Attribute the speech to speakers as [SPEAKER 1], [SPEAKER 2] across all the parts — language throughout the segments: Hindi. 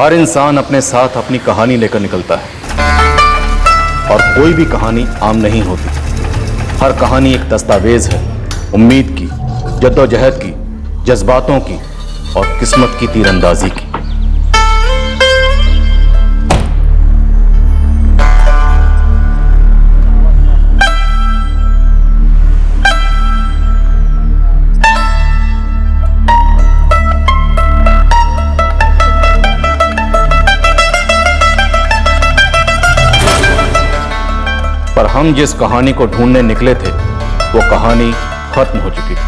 [SPEAKER 1] हर इंसान अपने साथ अपनी कहानी लेकर निकलता है और कोई भी कहानी आम नहीं होती। हर कहानी एक दस्तावेज है, उम्मीद की, जद्दोजहद की, जज्बातों की और किस्मत की तीरंदाजी की। पर हम जिस कहानी को ढूंढने निकले थे वो कहानी खत्म हो चुकी थी।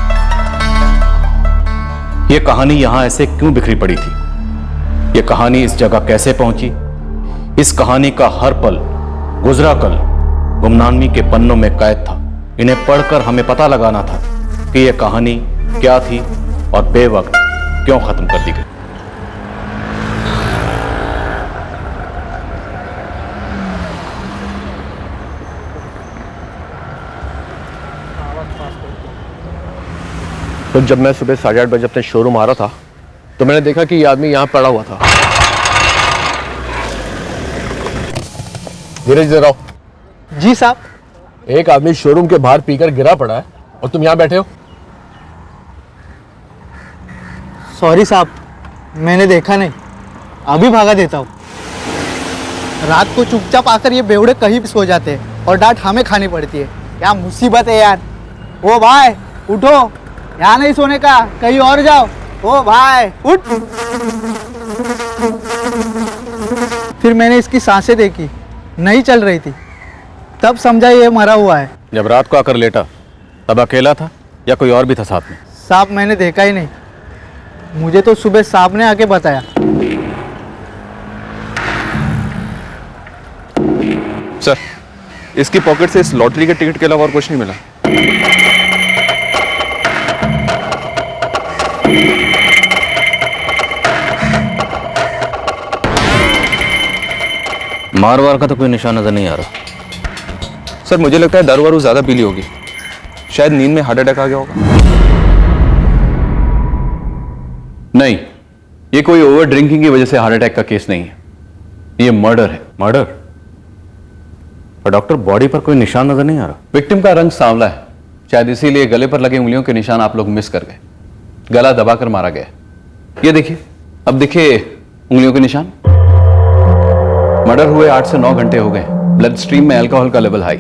[SPEAKER 1] ये कहानी यहां ऐसे क्यों बिखरी पड़ी थी? ये कहानी इस जगह कैसे पहुंची? इस कहानी का हर पल, गुजरा कल गुमनामी के पन्नों में कैद था। इन्हें पढ़कर हमें पता लगाना था कि यह कहानी क्या थी और बेवक्त क्यों खत्म कर दी गई।
[SPEAKER 2] तो जब मैं सुबह 8:30 बजे अपने शोरूम आ रहा था तो मैंने देखा कि ये आदमी यहाँ पड़ा हुआ था। धीरज इधर आओ।
[SPEAKER 3] जी साहब।
[SPEAKER 2] एक आदमी शोरूम के बाहर पीकर गिरा पड़ा है और तुम यहाँ बैठे हो।
[SPEAKER 3] सॉरी साहब, मैंने देखा नहीं, अभी भागा देता हूँ। रात को चुपचाप आकर ये बेवड़े कहीं भी सो जाते हैं और डांट हमें खानी पड़ती है। क्या मुसीबत है यार। ओ भाई उठो, यहाँ नहीं सोने का, कहीं और जाओ। ओ भाई उठ। फिर मैंने इसकी सांसें देखी, नहीं चल रही थी, तब समझा ये मरा हुआ है।
[SPEAKER 1] जब रात को आकर लेटा तब अकेला था या कोई और भी था साथ में?
[SPEAKER 3] साहब मैंने देखा ही नहीं, मुझे तो सुबह साहब ने आके बताया।
[SPEAKER 2] सर, इसकी पॉकेट से इस लॉटरी के टिकट के अलावा और कुछ नहीं मिला।
[SPEAKER 1] मारवार का तो कोई निशान नजर नहीं आ रहा।
[SPEAKER 2] सर मुझे लगता है दारू वारू ज्यादा पीली होगी, शायद नींद में हार्ट अटैक आ गया होगा।
[SPEAKER 1] नहीं, ये कोई ओवर ड्रिंकिंग की वजह से हार्ट अटैक का केस नहीं है, ये मर्डर है। मर्डर? और डॉक्टर बॉडी पर कोई निशान नजर नहीं आ रहा।
[SPEAKER 4] विक्टिम का रंग सांवला है, शायद इसीलिए गले पर लगे उंगलियों के निशान आप लोग मिस कर गए। गला दबाकर मारा गया। ये देखिए, अब देखिए उंगलियों के निशान। मर्डर हुए 8 से 9 घंटे हो गए। ब्लड स्ट्रीम में अल्कोहल का लेवल हाई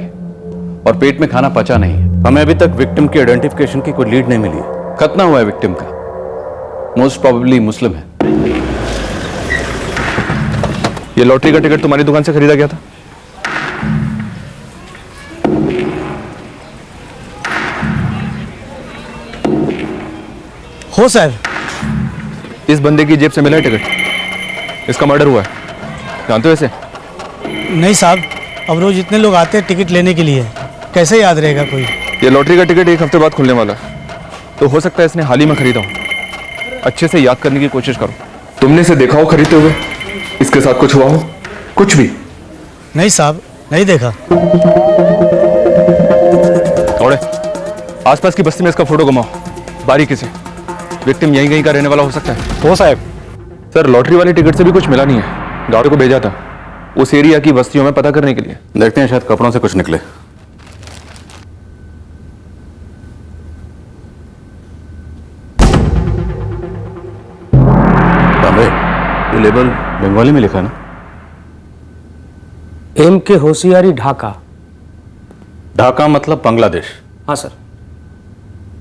[SPEAKER 4] और पेट में खाना पचा नहीं है।
[SPEAKER 1] हमें अभी तक विक्टिम की आइडेंटिफिकेशन की कोई लीड नहीं मिली है।
[SPEAKER 4] खतना हुआ है विक्टिम का, मोस्ट प्रोबेबली मुस्लिम है।
[SPEAKER 2] ये लॉटरी का टिकट तुम्हारी दुकान से खरीदा गया था?
[SPEAKER 3] हो सर।
[SPEAKER 2] इस बंदे की जेब से मिला है टिकट। इसका मर्डर हुआ है, जानते हो इसे?
[SPEAKER 5] नहीं साहब, अब रोज इतने लोग आते हैं टिकट लेने के लिए, कैसे याद रहेगा कोई।
[SPEAKER 2] ये लॉटरी का टिकट 1 हफ्ते बाद खुलने वाला है, तो हो सकता है इसने हाल ही में खरीदा हो। अच्छे से याद करने की कोशिश करो। तुमने इसे देखा हो खरीदते हुए? इसके साथ कुछ हुआ हो? कुछ भी?
[SPEAKER 5] नहीं साहब, नहीं देखा।
[SPEAKER 2] थोड़े आसपास की बस्ती में इसका फोटो घुमाओ बारीकी से। विक्टिम यहीं कहीं का रहने वाला हो सकता है।
[SPEAKER 3] हो साहब।
[SPEAKER 2] सर लॉटरी वाले टिकट से भी कुछ मिला नहीं है, गाड़ी को भेजा था उस एरिया की बस्तियों में पता करने के लिए।
[SPEAKER 1] देखते हैं, शायद कपड़ों से कुछ निकले। ये लेबल बंगाली में लिखा है ना?
[SPEAKER 6] एम के होशियारी ढाका।
[SPEAKER 1] ढाका मतलब बांग्लादेश?
[SPEAKER 6] हाँ सर।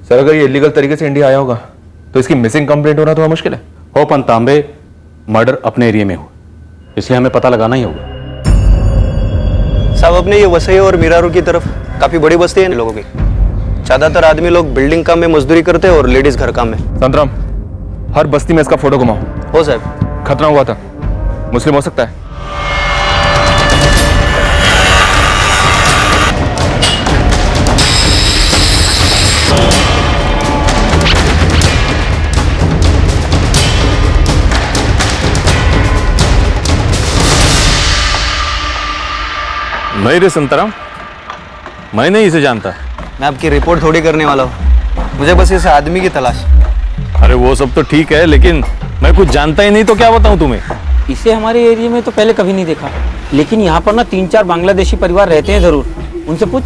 [SPEAKER 2] सर अगर ये इलीगल तरीके से इंडिया आया होगा तो इसकी मिसिंग कंप्लेंट होना थोड़ा मुश्किल है।
[SPEAKER 1] हो पंतांबे, मर्डर अपने एरिया में हुआ, इसलिए हमें पता लगाना ही होगा।
[SPEAKER 7] साहब अपने ये वसई और मीरारू की तरफ काफी बड़ी बस्ती है इन लोगों की। ज्यादातर आदमी लोग बिल्डिंग काम में मजदूरी करते हैं और लेडीज घर काम में।
[SPEAKER 2] संतराम, हर बस्ती में इसका फोटो घुमाओ।
[SPEAKER 7] हो साहब।
[SPEAKER 2] खतना हुआ था, मुस्लिम हो सकता है।
[SPEAKER 1] नहीं रे संतराम, मैं नहीं इसे जानता।
[SPEAKER 7] मैं आपकी रिपोर्ट थोड़ी करने वाला हूँ, मुझे बस इस आदमी की तलाश।
[SPEAKER 1] अरे वो सब तो ठीक है, लेकिन मैं कुछ जानता ही नहीं तो क्या बताऊं तुम्हें।
[SPEAKER 6] इसे हमारे एरिया में तो पहले कभी नहीं देखा, लेकिन यहाँ पर ना 3-4 बांग्लादेशी परिवार रहते हैं जरूर। उनसे पूछ।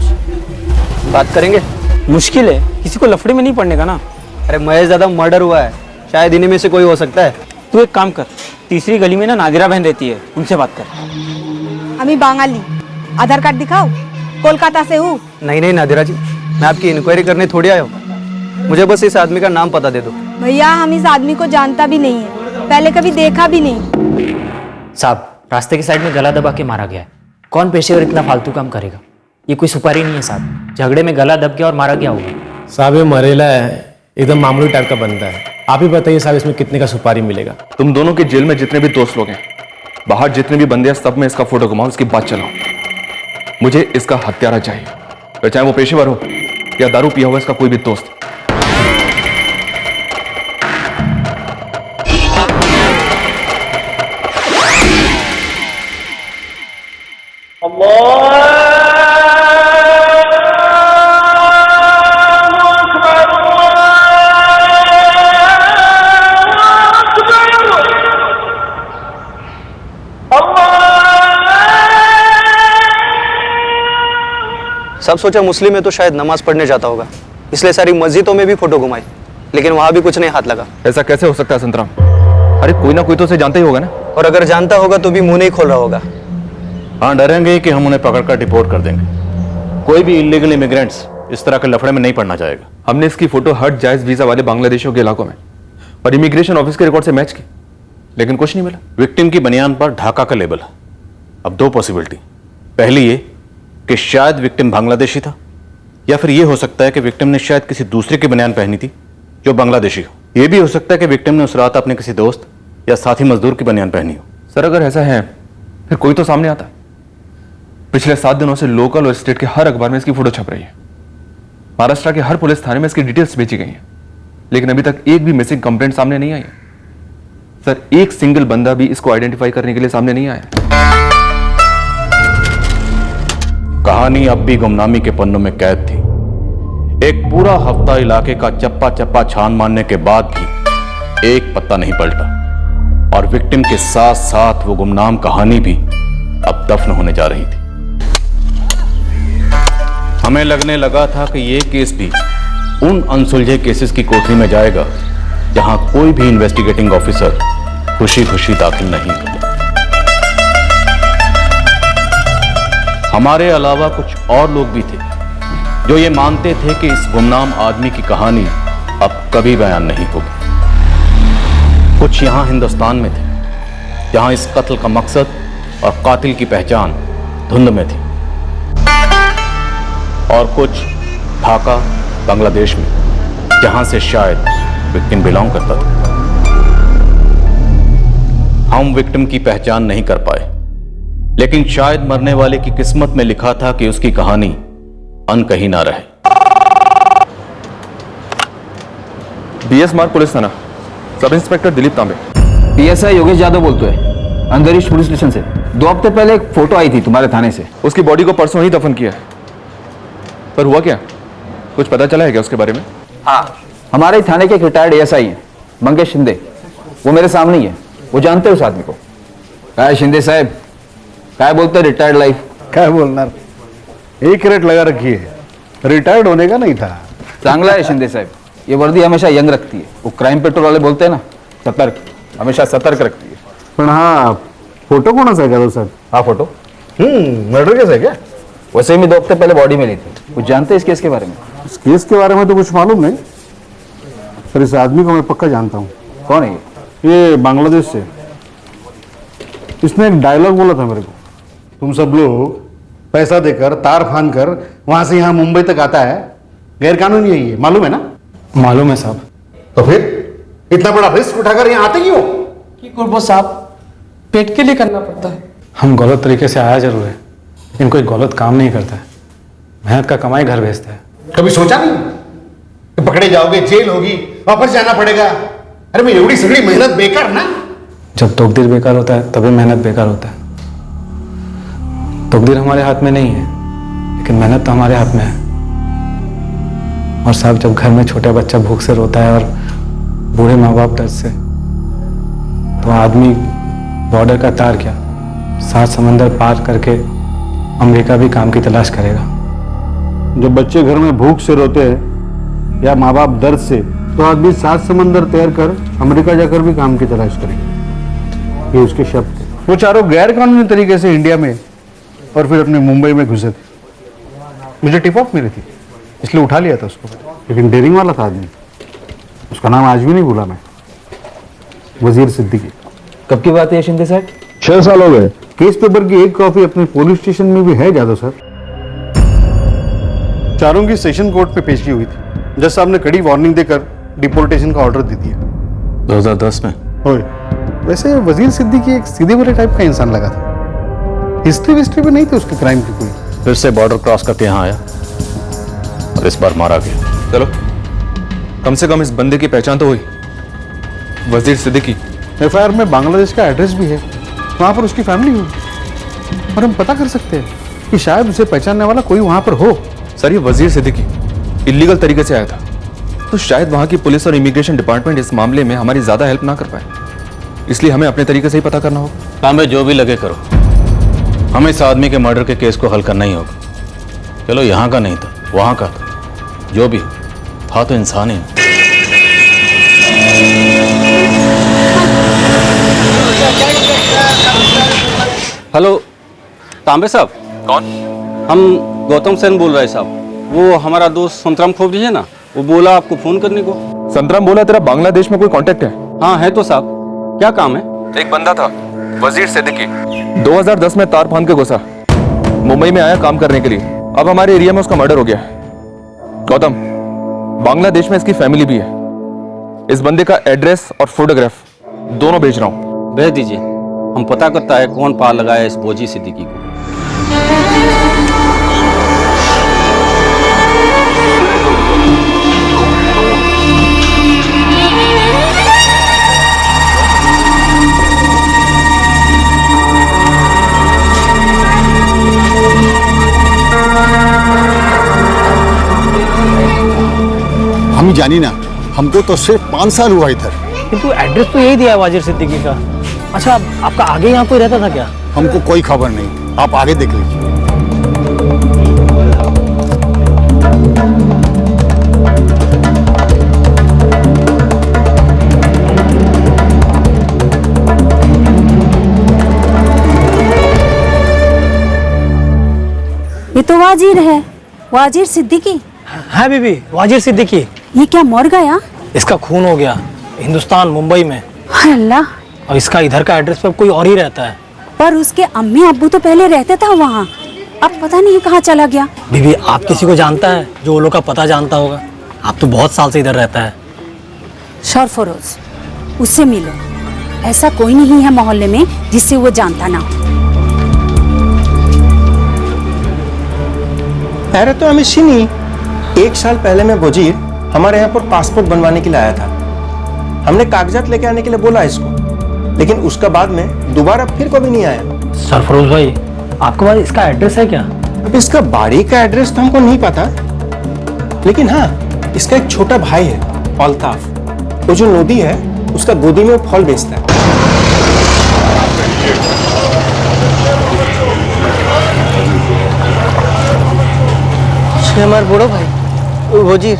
[SPEAKER 7] बात करेंगे।
[SPEAKER 6] मुश्किल है, किसी को लफड़े में नहीं पड़ने का ना।
[SPEAKER 7] अरे महेश दादा, मर्डर हुआ है, शायद इन्हीं में से कोई हो सकता है।
[SPEAKER 6] तू एक काम कर, तीसरी गली में ना नादिरा बहन रहती है, उनसे बात कर।
[SPEAKER 8] আমি বাঙালি, आधार कार्ड दिखाओ, कोलकाता से हूँ।
[SPEAKER 7] नहीं नादिरा जी, मैं आपकी इंक्वायरी करने थोड़ी आया हूँ। मुझे बस इस आदमी का नाम पता दे दो।
[SPEAKER 8] भैया हम इस आदमी को जानता भी नहीं है, पहले कभी देखा भी नहीं।
[SPEAKER 9] साहब, रास्ते के साइड में गला दबा के मारा गया है। कौन पेशेवर इतना फालतू काम करेगा? ये कोई सुपारी नहीं है साहब। झगड़े में गला दब गया और मारा गया होगा।
[SPEAKER 10] साहब ये मरेला है, एकदम मामूली टाइप का बंदा है। आप ही बताइए साहब, इसमें कितने का सुपारी मिलेगा?
[SPEAKER 2] तुम दोनों के जेल में जितने भी दोस्त लोग हैं, बाहर जितने भी बंदे हैं, सब में इसका फोटो घुमाओ, इसकी बात चलाओ। मुझे इसका हत्यारा चाहिए, तो चाहे वो पेशेवर हो या दारू पिया हुआ इसका कोई भी दोस्त।
[SPEAKER 7] सब सोचा मुस्लिम है तो शायद नमाज पढ़ने जाता होगा, इसलिए सारी मस्जिदों में भी फोटो घुमाई, लेकिन वहां भी कुछ नहीं हाथ लगा।
[SPEAKER 2] ऐसा कैसे हो सकता है संतराम? अरे कोई ना कोई तो उसे जानता ही होगा ना।
[SPEAKER 7] और अगर जानता होगा तो भी मुंह नहीं खोल रहा होगा।
[SPEAKER 1] हाँ, डरेंगे कि हम उन्हें पकड़कर डिपोर्ट कर देंगे। कोई भी इलीगल इमिग्रेंट्स इस तरह के लफड़े में नहीं पड़ना चाहेगा।
[SPEAKER 2] हमने इसकी फोटो हर जायज वीजा वाले बांग्लादेशियों के इलाकों में और इमिग्रेशन ऑफिस के रिकॉर्ड से मैच की, लेकिन कुछ नहीं मिला।
[SPEAKER 1] विक्टिम की बनियान पर ढाका का लेबल है। अब दो पॉसिबिलिटी, पहली ये कि शायद विक्टिम बांग्लादेशी था, या फिर यह हो सकता है कि विक्टिम ने शायद किसी दूसरे की बनियान पहनी थी जो बांग्लादेशी हो। यह भी हो सकता है कि विक्टिम ने उस रात अपने किसी दोस्त या साथी मजदूर की बनियान पहनी हो।
[SPEAKER 2] सर अगर ऐसा है फिर कोई तो सामने आता। पिछले 7 दिनों से लोकल और स्टेट के हर अखबार में इसकी फोटो छप रही है। महाराष्ट्र के हर पुलिस थाने में इसकी डिटेल्स भेजी गई हैं, लेकिन अभी तक एक भी मिसिंग कंप्लेंट सामने नहीं आई है। सर एक सिंगल बंदा भी इसको आइडेंटिफाई करने के लिए सामने नहीं आया।
[SPEAKER 1] कहानी अब भी गुमनामी के पन्नों में कैद थी। एक पूरा हफ्ता इलाके का चप्पा चप्पा छान मारने के बाद भी एक पत्ता नहीं पलटा, और विक्टिम के साथ साथ वो गुमनाम कहानी भी अब दफन होने जा रही थी। हमें लगने लगा था कि ये केस भी उन अनसुलझे केसेस की कोठरी में जाएगा जहां कोई भी इन्वेस्टिगेटिंग ऑफिसर खुशी खुशी दाखिल नहीं होगा। हमारे अलावा कुछ और लोग भी थे जो ये मानते थे कि इस गुमनाम आदमी की कहानी अब कभी बयान नहीं होगी। कुछ यहां हिंदुस्तान में थे जहां इस कत्ल का मकसद और कातिल की पहचान धुंध में थी, और कुछ ढाका बांग्लादेश में जहां से शायद विक्टिम बिलोंग करता था। हम विक्टिम की पहचान नहीं कर पाए, लेकिन शायद मरने वाले की किस्मत में लिखा था कि उसकी कहानी अनकही ना रहे।
[SPEAKER 2] बीएस मार्ग पुलिस थाना, सब इंस्पेक्टर दिलीप तांबे।
[SPEAKER 11] पीएसआई योगेश यादव बोलते हैं, अंदरिश पुलिस स्टेशन से। 2 हफ्ते पहले एक फोटो आई थी तुम्हारे थाने से।
[SPEAKER 2] उसकी बॉडी को परसों ही दफन किया है, पर हुआ क्या? कुछ पता चला है क्या उसके बारे में?
[SPEAKER 11] हाँ, हमारे थाने के एक रिटायर्ड एएसआई हैं, मंगेश शिंदे। वो मेरे सामने ही है, वो जानते हैं उस आदमी को। क्या शिंदे साहब, क्या बोलते हैं रिटायर्ड लाइफ?
[SPEAKER 12] क्या बोलना, एक रेट लगा रखी है, रिटायर्ड होने का नहीं था।
[SPEAKER 11] चांगला है शिंदे साहब, ये वर्दी हमेशा यंग रखती है। वो क्राइम पेट्रोल वाले बोलते हैं ना, सतर्क, हमेशा सतर्क रखती है।
[SPEAKER 12] पण हाँ, फोटो कोणाचा आहे का सर?
[SPEAKER 11] हाँ फोटो।
[SPEAKER 12] मर्डर केस है क्या?
[SPEAKER 11] वैसे ही मैं 2 हफ्ते पहले बॉडी मिली थी। कुछ जानते हैं इस केस के बारे में?
[SPEAKER 12] इस केस के बारे में तो कुछ मालूम नहीं, पर इस आदमी को मैं पक्का जानता हूँ।
[SPEAKER 11] कौन है
[SPEAKER 12] ये बांग्लादेश से। इसने एक डायलॉग बोला था मेरे को, तुम सब लोग पैसा देकर तार फान कर वहां से यहाँ मुंबई तक आता है, गैर कानूनी है ये, मालूम है ना?
[SPEAKER 10] मालूम है साहब।
[SPEAKER 12] तो फिर इतना बड़ा रिस्क उठाकर यहाँ आते क्यों?
[SPEAKER 5] कि कुर्बो साहब, पेट के लिए करना पड़ता है।
[SPEAKER 10] हम गलत तरीके से आया जरूर है, लेकिन कोई गलत काम नहीं करता है। मेहनत का कमाई घर भेजता है।
[SPEAKER 12] कभी सोचा नहीं कि पकड़े जाओगे, जेल होगी, वापस जाना पड़ेगा? अरे मैं एवढी सगळी मेहनत बेकार ना?
[SPEAKER 10] जब तकदीर बेकार होता है तभी मेहनत बेकार होता है। तकदीर हमारे हाथ में नहीं है, लेकिन मेहनत तो हमारे हाथ में है। और साहब, जब घर में छोटा बच्चा भूख से रोता है और बूढ़े माँ बाप दर्द से, तो आदमी बॉर्डर का तार क्या, 7 समंदर पार करके अमेरिका भी काम की तलाश करेगा।
[SPEAKER 12] जब बच्चे घर में भूख से रोते हैं या माँ बाप दर्द से, तो आदमी 7 समंदर तैर कर अमेरिका जाकर भी काम की तलाश करेगा। ये उसके शब्द थे। वो चारों गैर कानूनी तरीके से इंडिया में और फिर अपने मुंबई में घुसे थे। मुझे टिप ऑफ मिली थी, इसलिए उठा लिया था उसको। लेकिन डेयरिंग वाला था आदमी, उसका नाम आज भी नहीं भूला मैं, वजीर सिद्दीकी।
[SPEAKER 11] कब की बात है शिंदे साहब?
[SPEAKER 12] 6 साल हो गए। केस पेपर की एक कॉपी अपने पुलिस स्टेशन में भी है जादव सर। चारों की सेशन कोर्ट पे पेशी हुई थी। जज साहब ने कड़ी वार्निंग देकर डिपोर्टेशन का ऑर्डर दे दिया।
[SPEAKER 1] 2010 में?
[SPEAKER 12] होए। वैसे वजीर सिद्दीकी एक सीधे वाले टाइप का इंसान लगा था। हिस्ट्री विस्ट्री भी नहीं थी उसके क्राइम की कोई।
[SPEAKER 1] फिर से बॉर्डर क्रॉस करके यहाँ आया और इस बार मारा गया।
[SPEAKER 2] चलो, कम से कम इस बंदे की पहचान तो हुई, वजीर सिद्दीकी।
[SPEAKER 12] एफआईआर में बांग्लादेश का एड्रेस भी है, वहां पर उसकी फैमिली होगी और हम पता कर सकते हैं कि शायद उसे पहचानने वाला कोई वहां पर हो।
[SPEAKER 2] सर, ये वजीर सिद्दीकी इलीगल तरीके से आया था, तो शायद वहां की पुलिस और इमिग्रेशन डिपार्टमेंट इस मामले में हमारी ज्यादा हेल्प ना कर पाए, इसलिए हमें अपने तरीके से ही पता करना होगा।
[SPEAKER 1] तांबे, जो भी लगे करो, हमें इस आदमी के मर्डर के केस को हल करना ही होगा। चलो, यहाँ का नहीं था, वहां का था, जो भी था तो इंसान ही।
[SPEAKER 7] हेलो तांबे साहब।
[SPEAKER 2] कौन?
[SPEAKER 7] हम गौतम सेन बोल रहे हैं साहब। वो हमारा दोस्त संतराम खोपड़ी है ना, वो बोला आपको फोन करने को।
[SPEAKER 2] संतराम बोला तेरा बांग्लादेश में कोई कांटेक्ट है?
[SPEAKER 7] हाँ है तो साहब। क्या काम है?
[SPEAKER 2] एक बंदा था वजीर सिद्दीकी, 2010 में तार फांद के घुसा, मुंबई में आया काम करने के लिए। अब हमारे एरिया में उसका मर्डर हो गया। गौतम, बांग्लादेश में इसकी फैमिली भी है। इस बंदे का एड्रेस और फोटोग्राफ दोनों भेज रहा हूं।
[SPEAKER 7] भेज दीजिए, हम पता करता है कौन पार लगाया इस बोजी सिद्दीकी को।
[SPEAKER 13] हम जानी ना, हमको तो सिर्फ 5 साल हुआ इधर।
[SPEAKER 5] किंतु एड्रेस तो यही दिया है वाजिर सिद्दीकी का। अच्छा, आपका आगे यहाँ कोई रहता था क्या?
[SPEAKER 13] हमको कोई खबर नहीं, आप आगे देख लीजिए।
[SPEAKER 8] ये तो वाजिर है, वाजिर सिद्दीकी।
[SPEAKER 5] हाँ बीबी, वाजिर सिद्दीकी।
[SPEAKER 8] ये क्या मर गया?
[SPEAKER 5] इसका खून हो गया हिंदुस्तान, मुंबई में।
[SPEAKER 8] हाय अल्लाह।
[SPEAKER 5] और इसका इधर का एड्रेस पे कोई और ही रहता है।
[SPEAKER 8] पर उसके अम्मी अब्बू तो पहले रहते था वहाँ, अब पता नहीं कहाँ चला गया।
[SPEAKER 5] बीबी, आप किसी को जानता है जो वो लोग का पता जानता होगा? आप तो बहुत साल से इधर रहता है।
[SPEAKER 8] सरफरोज, उससे मिलो। ऐसा कोई नहीं है मोहल्ले में जिससे वो जानता ना हो।
[SPEAKER 14] अरे तो हमें शिनी, 1 साल पहले मैं वजीर हमारे यहाँ पर पासपोर्ट बनवाने के लिए आया था। हमने कागजात लेके आने के लिए बोला इसको, लेकिन उसका बाद में दोबारा फिर कभी नहीं आया।
[SPEAKER 5] सरफरोज भाई, आपके पास इसका एड्रेस है क्या?
[SPEAKER 14] अब इसका बाड़ी का एड्रेस तो हमको नहीं पता, लेकिन हाँ, इसका एक छोटा भाई है अल्ताफ। वो जो नदी है उसका गोदी में वो फल बेचता है। हमारा बड़ो भाई वजीर,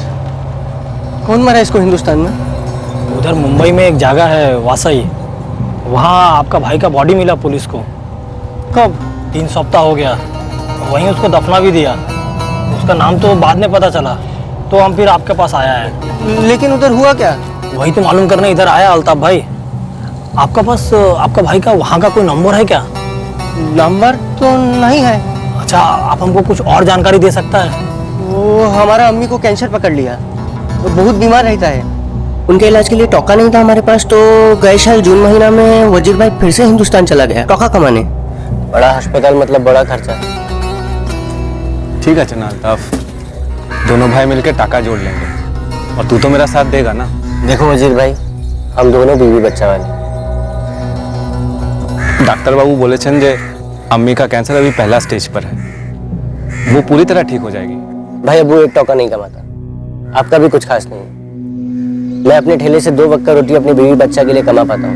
[SPEAKER 14] कौन मारा इसको हिंदुस्तान में?
[SPEAKER 5] उधर मुंबई में एक जगह है वासाई, वहाँ आपका भाई का बॉडी मिला पुलिस को।
[SPEAKER 14] कब?
[SPEAKER 5] 3 सप्ताह हो गया। वहीं उसको दफना भी दिया। उसका नाम तो बाद में पता चला, तो हम फिर आपके पास आया है।
[SPEAKER 14] लेकिन उधर हुआ क्या?
[SPEAKER 5] वही तो मालूम करने इधर आया अल्ताफ भाई। आपका पास आपका भाई का वहाँ का कोई नंबर है क्या?
[SPEAKER 14] नंबर तो नहीं है।
[SPEAKER 5] अच्छा, आप हमको कुछ और जानकारी दे सकता है?
[SPEAKER 14] वो हमारा अम्मी को कैंसर पकड़ लिया, वो बहुत बीमार रहता है। उनके इलाज के लिए टोका नहीं था हमारे पास, तो गए साल जून महीना में वजीर भाई फिर से हिंदुस्तान चला गया टोका कमाने। बड़ा अस्पताल मतलब बड़ा खर्चा।
[SPEAKER 10] ठीक है चना अल्ताफ, दोनों भाई मिलकर टाका जोड़ लेंगे, और तू तो मेरा साथ देगा ना?
[SPEAKER 14] देखो वजीर भाई, हम दोनों बीवी बच्चा वाले।
[SPEAKER 10] डॉक्टर बाबू बोले छन जे अम्मी का कैंसर अभी पहला स्टेज पर है, वो पूरी तरह ठीक हो जाएगी।
[SPEAKER 14] भाई अब वो एक टोका नहीं कमाता, आपका भी कुछ खास नहीं है। मैं अपने ठेले से 2 वक्त का रोटी अपनी बीवी बच्चा के लिए कमा पाता हूँ।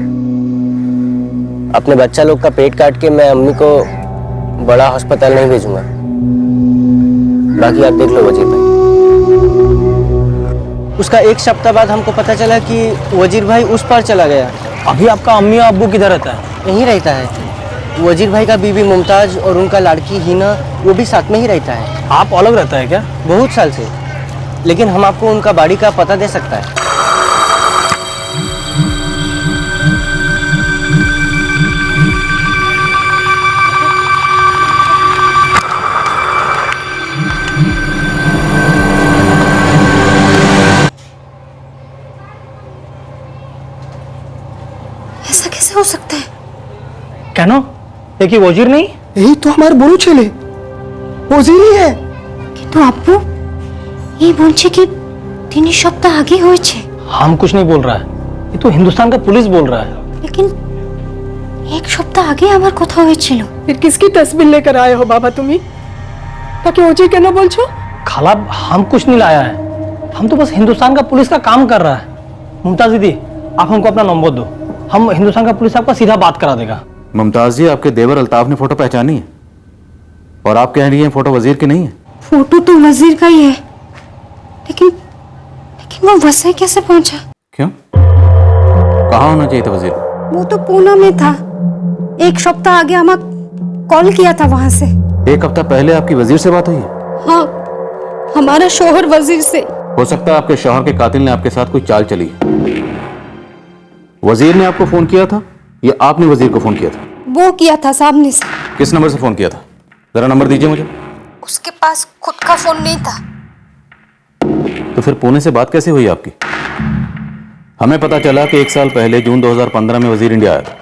[SPEAKER 14] अपने बच्चा लोग का पेट काट के मैं अम्मी को बड़ा अस्पताल नहीं भेजूंगा। बाकी आप देख लो वजीर भाई। उसका एक सप्ताह बाद हमको पता चला कि वजीर भाई उस पार चला गया।
[SPEAKER 5] अभी आपका अम्मी और अब्बू किधर रहता है?
[SPEAKER 14] यहीं रहता है। वजीर भाई का बीवी मुमताज और उनका लड़की हिना वो भी साथ में ही रहता है।
[SPEAKER 5] आप अलग रहता है क्या?
[SPEAKER 14] बहुत साल से, लेकिन हम आपको उनका बाड़ी का पता दे सकता है।
[SPEAKER 8] ऐसा कैसे हो सकता है?
[SPEAKER 5] কেন? দেখি वजीर नहीं?
[SPEAKER 14] यही तो हमारे बड़ू छेले वजीर ही है।
[SPEAKER 8] কিন্তু আব্বু এই বলছে কি 3 সপ্তাহ আগে হয়েছে।
[SPEAKER 5] हम कुछ नहीं बोल रहा है, ये तो हिंदुस्तान का पुलिस बोल रहा है।
[SPEAKER 8] लेकिन 1 সপ্তাহ আগে আমার কথা হয়েছিল।
[SPEAKER 15] फिर किसकी तस्वीर लेकर आए हो बाबा तुम्ही? ताकि वजीर কেন বলছো?
[SPEAKER 5] खाला हम कुछ नहीं लाया है, हम तो बस हिंदुस्तान का पुलिस का काम कर रहा है। मुमताज दीदी आप हमको अपना नंबर दो, हम हिंदुस्तान का पुलिस आपका सीधा बात करा देगा।
[SPEAKER 1] मुमताज जी, आपके देवर अल्ताफ ने फोटो पहचानी है और आप कह रही हैं फोटो वजीर की नहीं है।
[SPEAKER 8] फोटो तो वजीर का ही है, लेकिन वो वसई कैसे पहुंचा?
[SPEAKER 1] क्यों? कहाँ होना चाहिए था वजीर?
[SPEAKER 8] वो तो पूना में था। 1 सप्ताह आगे हमें कॉल किया था वहां से।
[SPEAKER 1] 1 हफ्ता पहले आपकी वजीर से बात हुई है?
[SPEAKER 8] हाँ, हमारा शोहर वजीर से।
[SPEAKER 1] हो सकता है आपके शौहर के कातिल ने आपके साथ कोई चाल चली है। वजीर ने आपको फोन किया था या आपने वजीर को फोन किया था?
[SPEAKER 8] वो किया था सामने से।
[SPEAKER 1] किस नंबर से फोन किया था? जरा नंबर दीजिए मुझे।
[SPEAKER 8] उसके पास खुद का फोन नहीं था।
[SPEAKER 1] तो फिर पुणे से बात कैसे हुई आपकी? हमें पता चला कि 1 साल पहले जून 2015 में वजीर इंडिया आया था।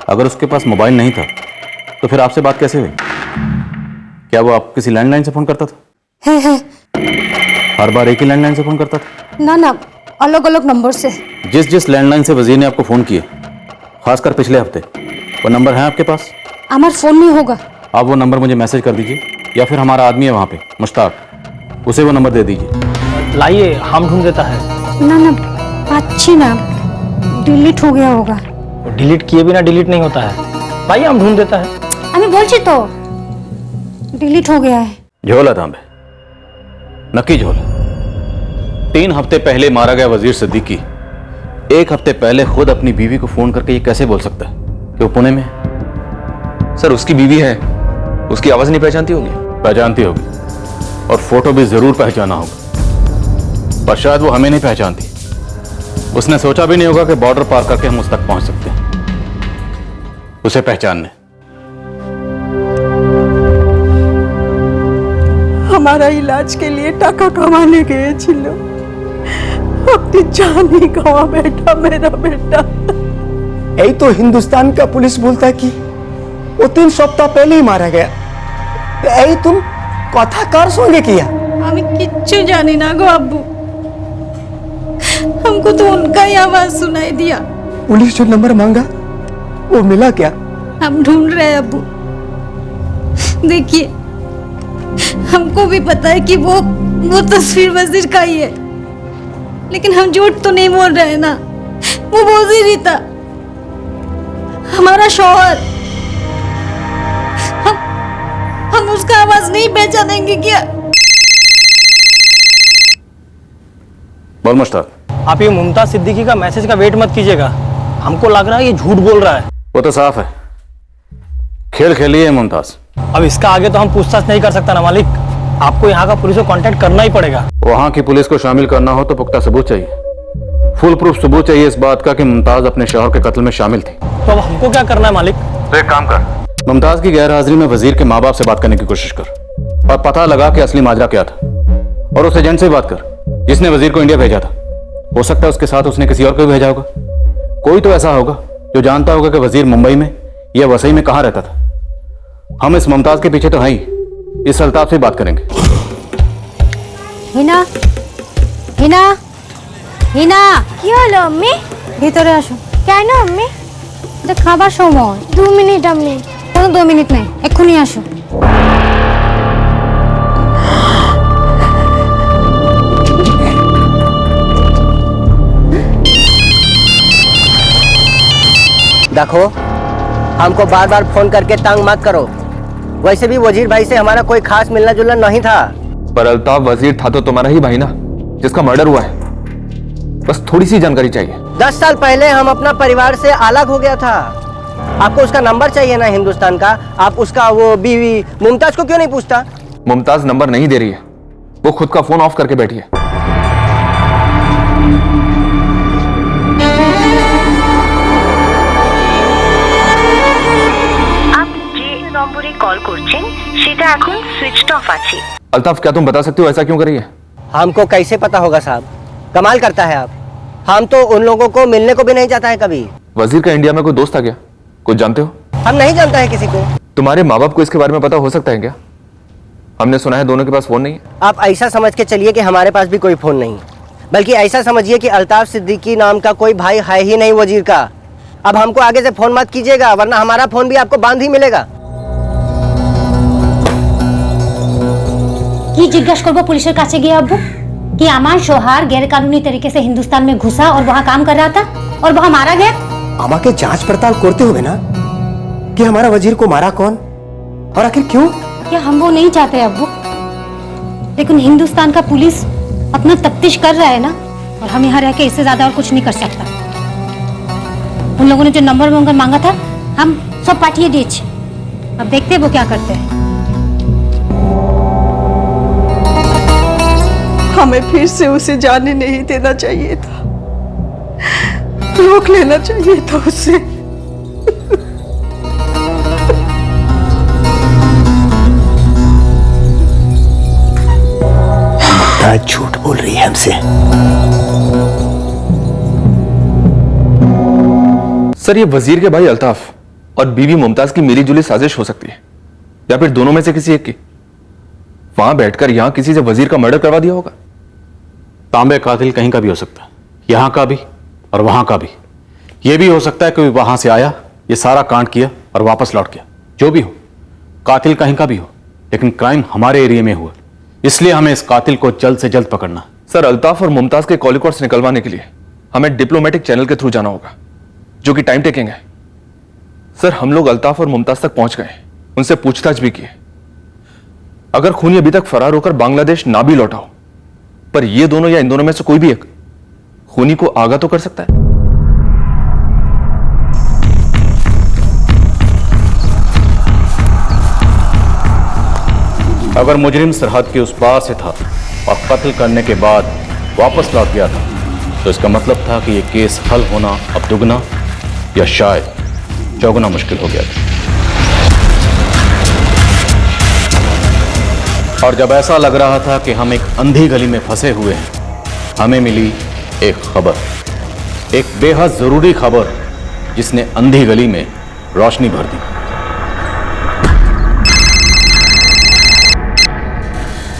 [SPEAKER 1] अगर उसके पास मोबाइल नहीं था तो फिर आपसे बात कैसे हुई? क्या वो आप किसी लैंडलाइन से फोन करता था?
[SPEAKER 8] है
[SPEAKER 1] हर बार एक ही लैंडलाइन से फोन करता था?
[SPEAKER 8] ना, अलग अलग नंबर से।
[SPEAKER 1] जिस लैंडलाइन से वजीर ने आपको फोन किए, खासकर पिछले हफ्ते, वो नंबर है आपके पास?
[SPEAKER 8] हमारा फोन नहीं होगा।
[SPEAKER 1] आप वो नंबर मुझे मैसेज कर दीजिए, या फिर हमारा आदमी है वहाँ पे मुश्ताक, उसे वो नंबर दे दीजिए।
[SPEAKER 5] लाइए, हम ढूंढ देता है।
[SPEAKER 8] ना अच्छी ना, डिलीट हो गया होगा।
[SPEAKER 5] डिलीट किए बिना डिलीट नहीं होता है। भाई हम ढूंढ देता है।
[SPEAKER 8] আমি বলছি তো डिलीट हो गया है।
[SPEAKER 1] झोला तांबे, नक्की झोला। 3 हफ्ते पहले मारा गया वजीर सिद्दीकी 1 हफ्ते पहले खुद अपनी बीवी को फोन करके ये कैसे बोल सकता है कि वो पुणे में है?
[SPEAKER 2] सर उसकी बीवी है, उसकी आवाज नहीं पहचानती होगी?
[SPEAKER 1] पहचानती होगी, और फोटो भी जरूर पहचाना होगा, पर शायद वो हमें नहीं पहचानती। उसने सोचा भी नहीं होगा कि बॉर्डर पार करके हम उस तक पहुंच सकते हैं उसे पहचानने।
[SPEAKER 15] हमारा इलाज के लिए টাকা कमाने गए छिलो, अपनी जान ही गवा बेटा मेरा बेटा।
[SPEAKER 14] यही तो हिंदुस्तान का पुलिस बोलता है कि वो 3 सप्ताह पहले ही मारा गया। यही तुम कथा कार संगे किया?
[SPEAKER 8] আমি কিচ্ছু জানি না গো আব্বू, हमको तो उनका ही आवाज सुनाई दिया।
[SPEAKER 14] पुलिस जो नंबर मांगा वो मिला क्या?
[SPEAKER 8] हम ढूंढ रहे हैं अब्बू। देखिए, हमको भी पता है कि वो तस्वीर वजीर का ही है, लेकिन हम झूठ तो नहीं बोल रहे हैं ना। वो वजीर ही था, हमारा शौहर। हम उसका आवाज नहीं पहचानेंगे क्या?
[SPEAKER 1] बोल मुश्ताक।
[SPEAKER 5] आप ये मुमताज सिद्दीकी का मैसेज का वेट मत कीजिएगा, हमको लग रहा है ये झूठ बोल रहा है।
[SPEAKER 1] वो तो साफ है, खेल खेली है मुमताज।
[SPEAKER 5] अब इसका आगे तो हम पूछताछ नहीं कर सकता ना मालिक, आपको यहाँ का पुलिस को कांटेक्ट करना ही पड़ेगा।
[SPEAKER 1] वहां की पुलिस को शामिल करना हो तो पुख्ता सबूत चाहिए, फुल प्रूफ सबूत चाहिए इस बात का कि मुमताज अपने शौहर के कत्ल में शामिल थी।
[SPEAKER 5] तो अब हमको क्या करना है मालिक?
[SPEAKER 1] तो एक काम कर, मुमताज की गैर हाजिरी में वजीर के माँ बाप से बात करने की कोशिश कर और पता लगा कि असली माजरा क्या था, और उस एजेंट से बात कर जिसने वजीर को इंडिया भेजा था। हो सकता है उसके साथ उसने किसी और को भी भेजा होगा। कोई तो ऐसा होगा जो जानता होगा कि वजीर मुंबई में या वसई में कहाँ रहता था। हम इस मुमताज के पीछे तो हैं ही, इस अल्ताफ से बात करेंगे।
[SPEAKER 8] हिना, हिना, हिना, কি হলো আম্মি? ভিতরে আসো। কেন আম্মি? এটা খাবার সময়। 2 মিনিট আম্মি। কোনো 2 মিনিট নাই, এক্ষুনি আসো।
[SPEAKER 14] देखो हमको बार बार फोन करके तंग मत करो। वैसे भी वजीर भाई से हमारा कोई खास मिलना जुलना नहीं था।
[SPEAKER 2] पर अल्ताफ वजीर था तो तुम्हारा ही भाई ना, जिसका मर्डर हुआ है। बस थोड़ी सी जानकारी चाहिए।
[SPEAKER 14] 10 साल पहले हम अपना परिवार से अलग हो गया था। आपको उसका नंबर चाहिए ना हिंदुस्तान का, आप उसका वो बीवी मुमताज को क्यों नहीं पूछता?
[SPEAKER 2] मुमताज नंबर नहीं दे रही है, वो खुद का फोन ऑफ करके बैठी है। अल्ताफ, क्या तुम बता सकते हो ऐसा क्यों कर रही है?
[SPEAKER 14] हमको कैसे पता होगा साहब, कमाल करता है आप। हम तो उन लोगों को मिलने को भी नहीं जाता है कभी।
[SPEAKER 2] वजीर का इंडिया में कोई दोस्त था क्या? कुछ जानते हो?
[SPEAKER 14] हम नहीं जानते हैं किसी को।
[SPEAKER 2] तुम्हारे माँ बाप को इसके बारे में पता हो सकता है क्या? हमने सुना है दोनों के पास फोन नहीं है।
[SPEAKER 14] आप ऐसा समझ के चलिए कि हमारे पास भी कोई फोन नहीं, बल्कि ऐसा समझिए कि अल्ताफ सिद्दीकी नाम का कोई भाई है ही नहीं वजीर का। अब हमको आगे से फोन मत कीजिएगा, वरना हमारा फोन भी आपको बांध ही मिलेगा।
[SPEAKER 16] কি জিজ্ঞাসা করবো পুলিশের কাছে গিয়ে আব্বু कि আমার সোহার गैरकानूनी तरीके से हिंदुस्तान में घुसा और वहाँ काम कर रहा था और वहाँ मारा गया।
[SPEAKER 14] আমাকে जांच पड़ताल करते हुए ना कि हमारा वजीर को मारा कौन और आखिर क्यों।
[SPEAKER 16] क्या हम वो नहीं चाहते अब्बू, लेकिन हिंदुस्तान का पुलिस अपना तफ्तीश कर रहा है ना, और हम यहाँ रह के इससे ज्यादा और कुछ नहीं कर सकता। उन लोगों ने जो नंबर मांगा था हम सब पाठिए दिए, अब देखते हैं वो क्या करते हैं।
[SPEAKER 15] हमें फिर से उसे जाने नहीं देना चाहिए था, रोक लेना चाहिए था उसे।
[SPEAKER 14] झूठ बोल रही है हमसे।
[SPEAKER 2] सर, ये वजीर के भाई अल्ताफ और बीवी मुमताज की मिली जुली साजिश हो सकती है, या फिर दोनों में से किसी एक की। वहां बैठकर यहां किसी से वजीर का मर्डर करवा दिया होगा।
[SPEAKER 1] तांबे कातिल कहीं का भी हो सकता है, यहां का भी और वहां का भी। यह भी हो सकता है कि वहां से आया, ये सारा कांड किया और वापस लौट गया। जो भी हो, कातिल कहीं का भी हो, लेकिन क्राइम हमारे एरिया में हुआ, इसलिए हमें इस कातिल को जल्द से जल्द पकड़ना।
[SPEAKER 2] सर, अल्ताफ और मुमताज के कॉल रिकॉर्ड्स निकलवाने के लिए हमें डिप्लोमेटिक चैनल के थ्रू जाना होगा, जो कि टाइम टेकिंग है। सर, हम लोग अल्ताफ और मुमताज तक पहुंच गए, उनसे पूछताछ भी की। अगर खूनी अभी तक फरार होकर बांग्लादेश ना भी लौटा हो, पर ये दोनों या इन दोनों में से कोई भी एक खूनी को आगा तो कर सकता है।
[SPEAKER 1] अगर मुजरिम सरहद के उस पार से था और कत्ल करने के बाद वापस लौट गया था, तो इसका मतलब था कि यह केस हल होना अब दुगना या शायद चौगुना मुश्किल हो गया था। और जब ऐसा लग रहा था कि हम एक अंधी गली में फंसे हुए हैं, हमें मिली एक खबर, एक बेहद जरूरी खबर, जिसने अंधी गली में रोशनी भर दी।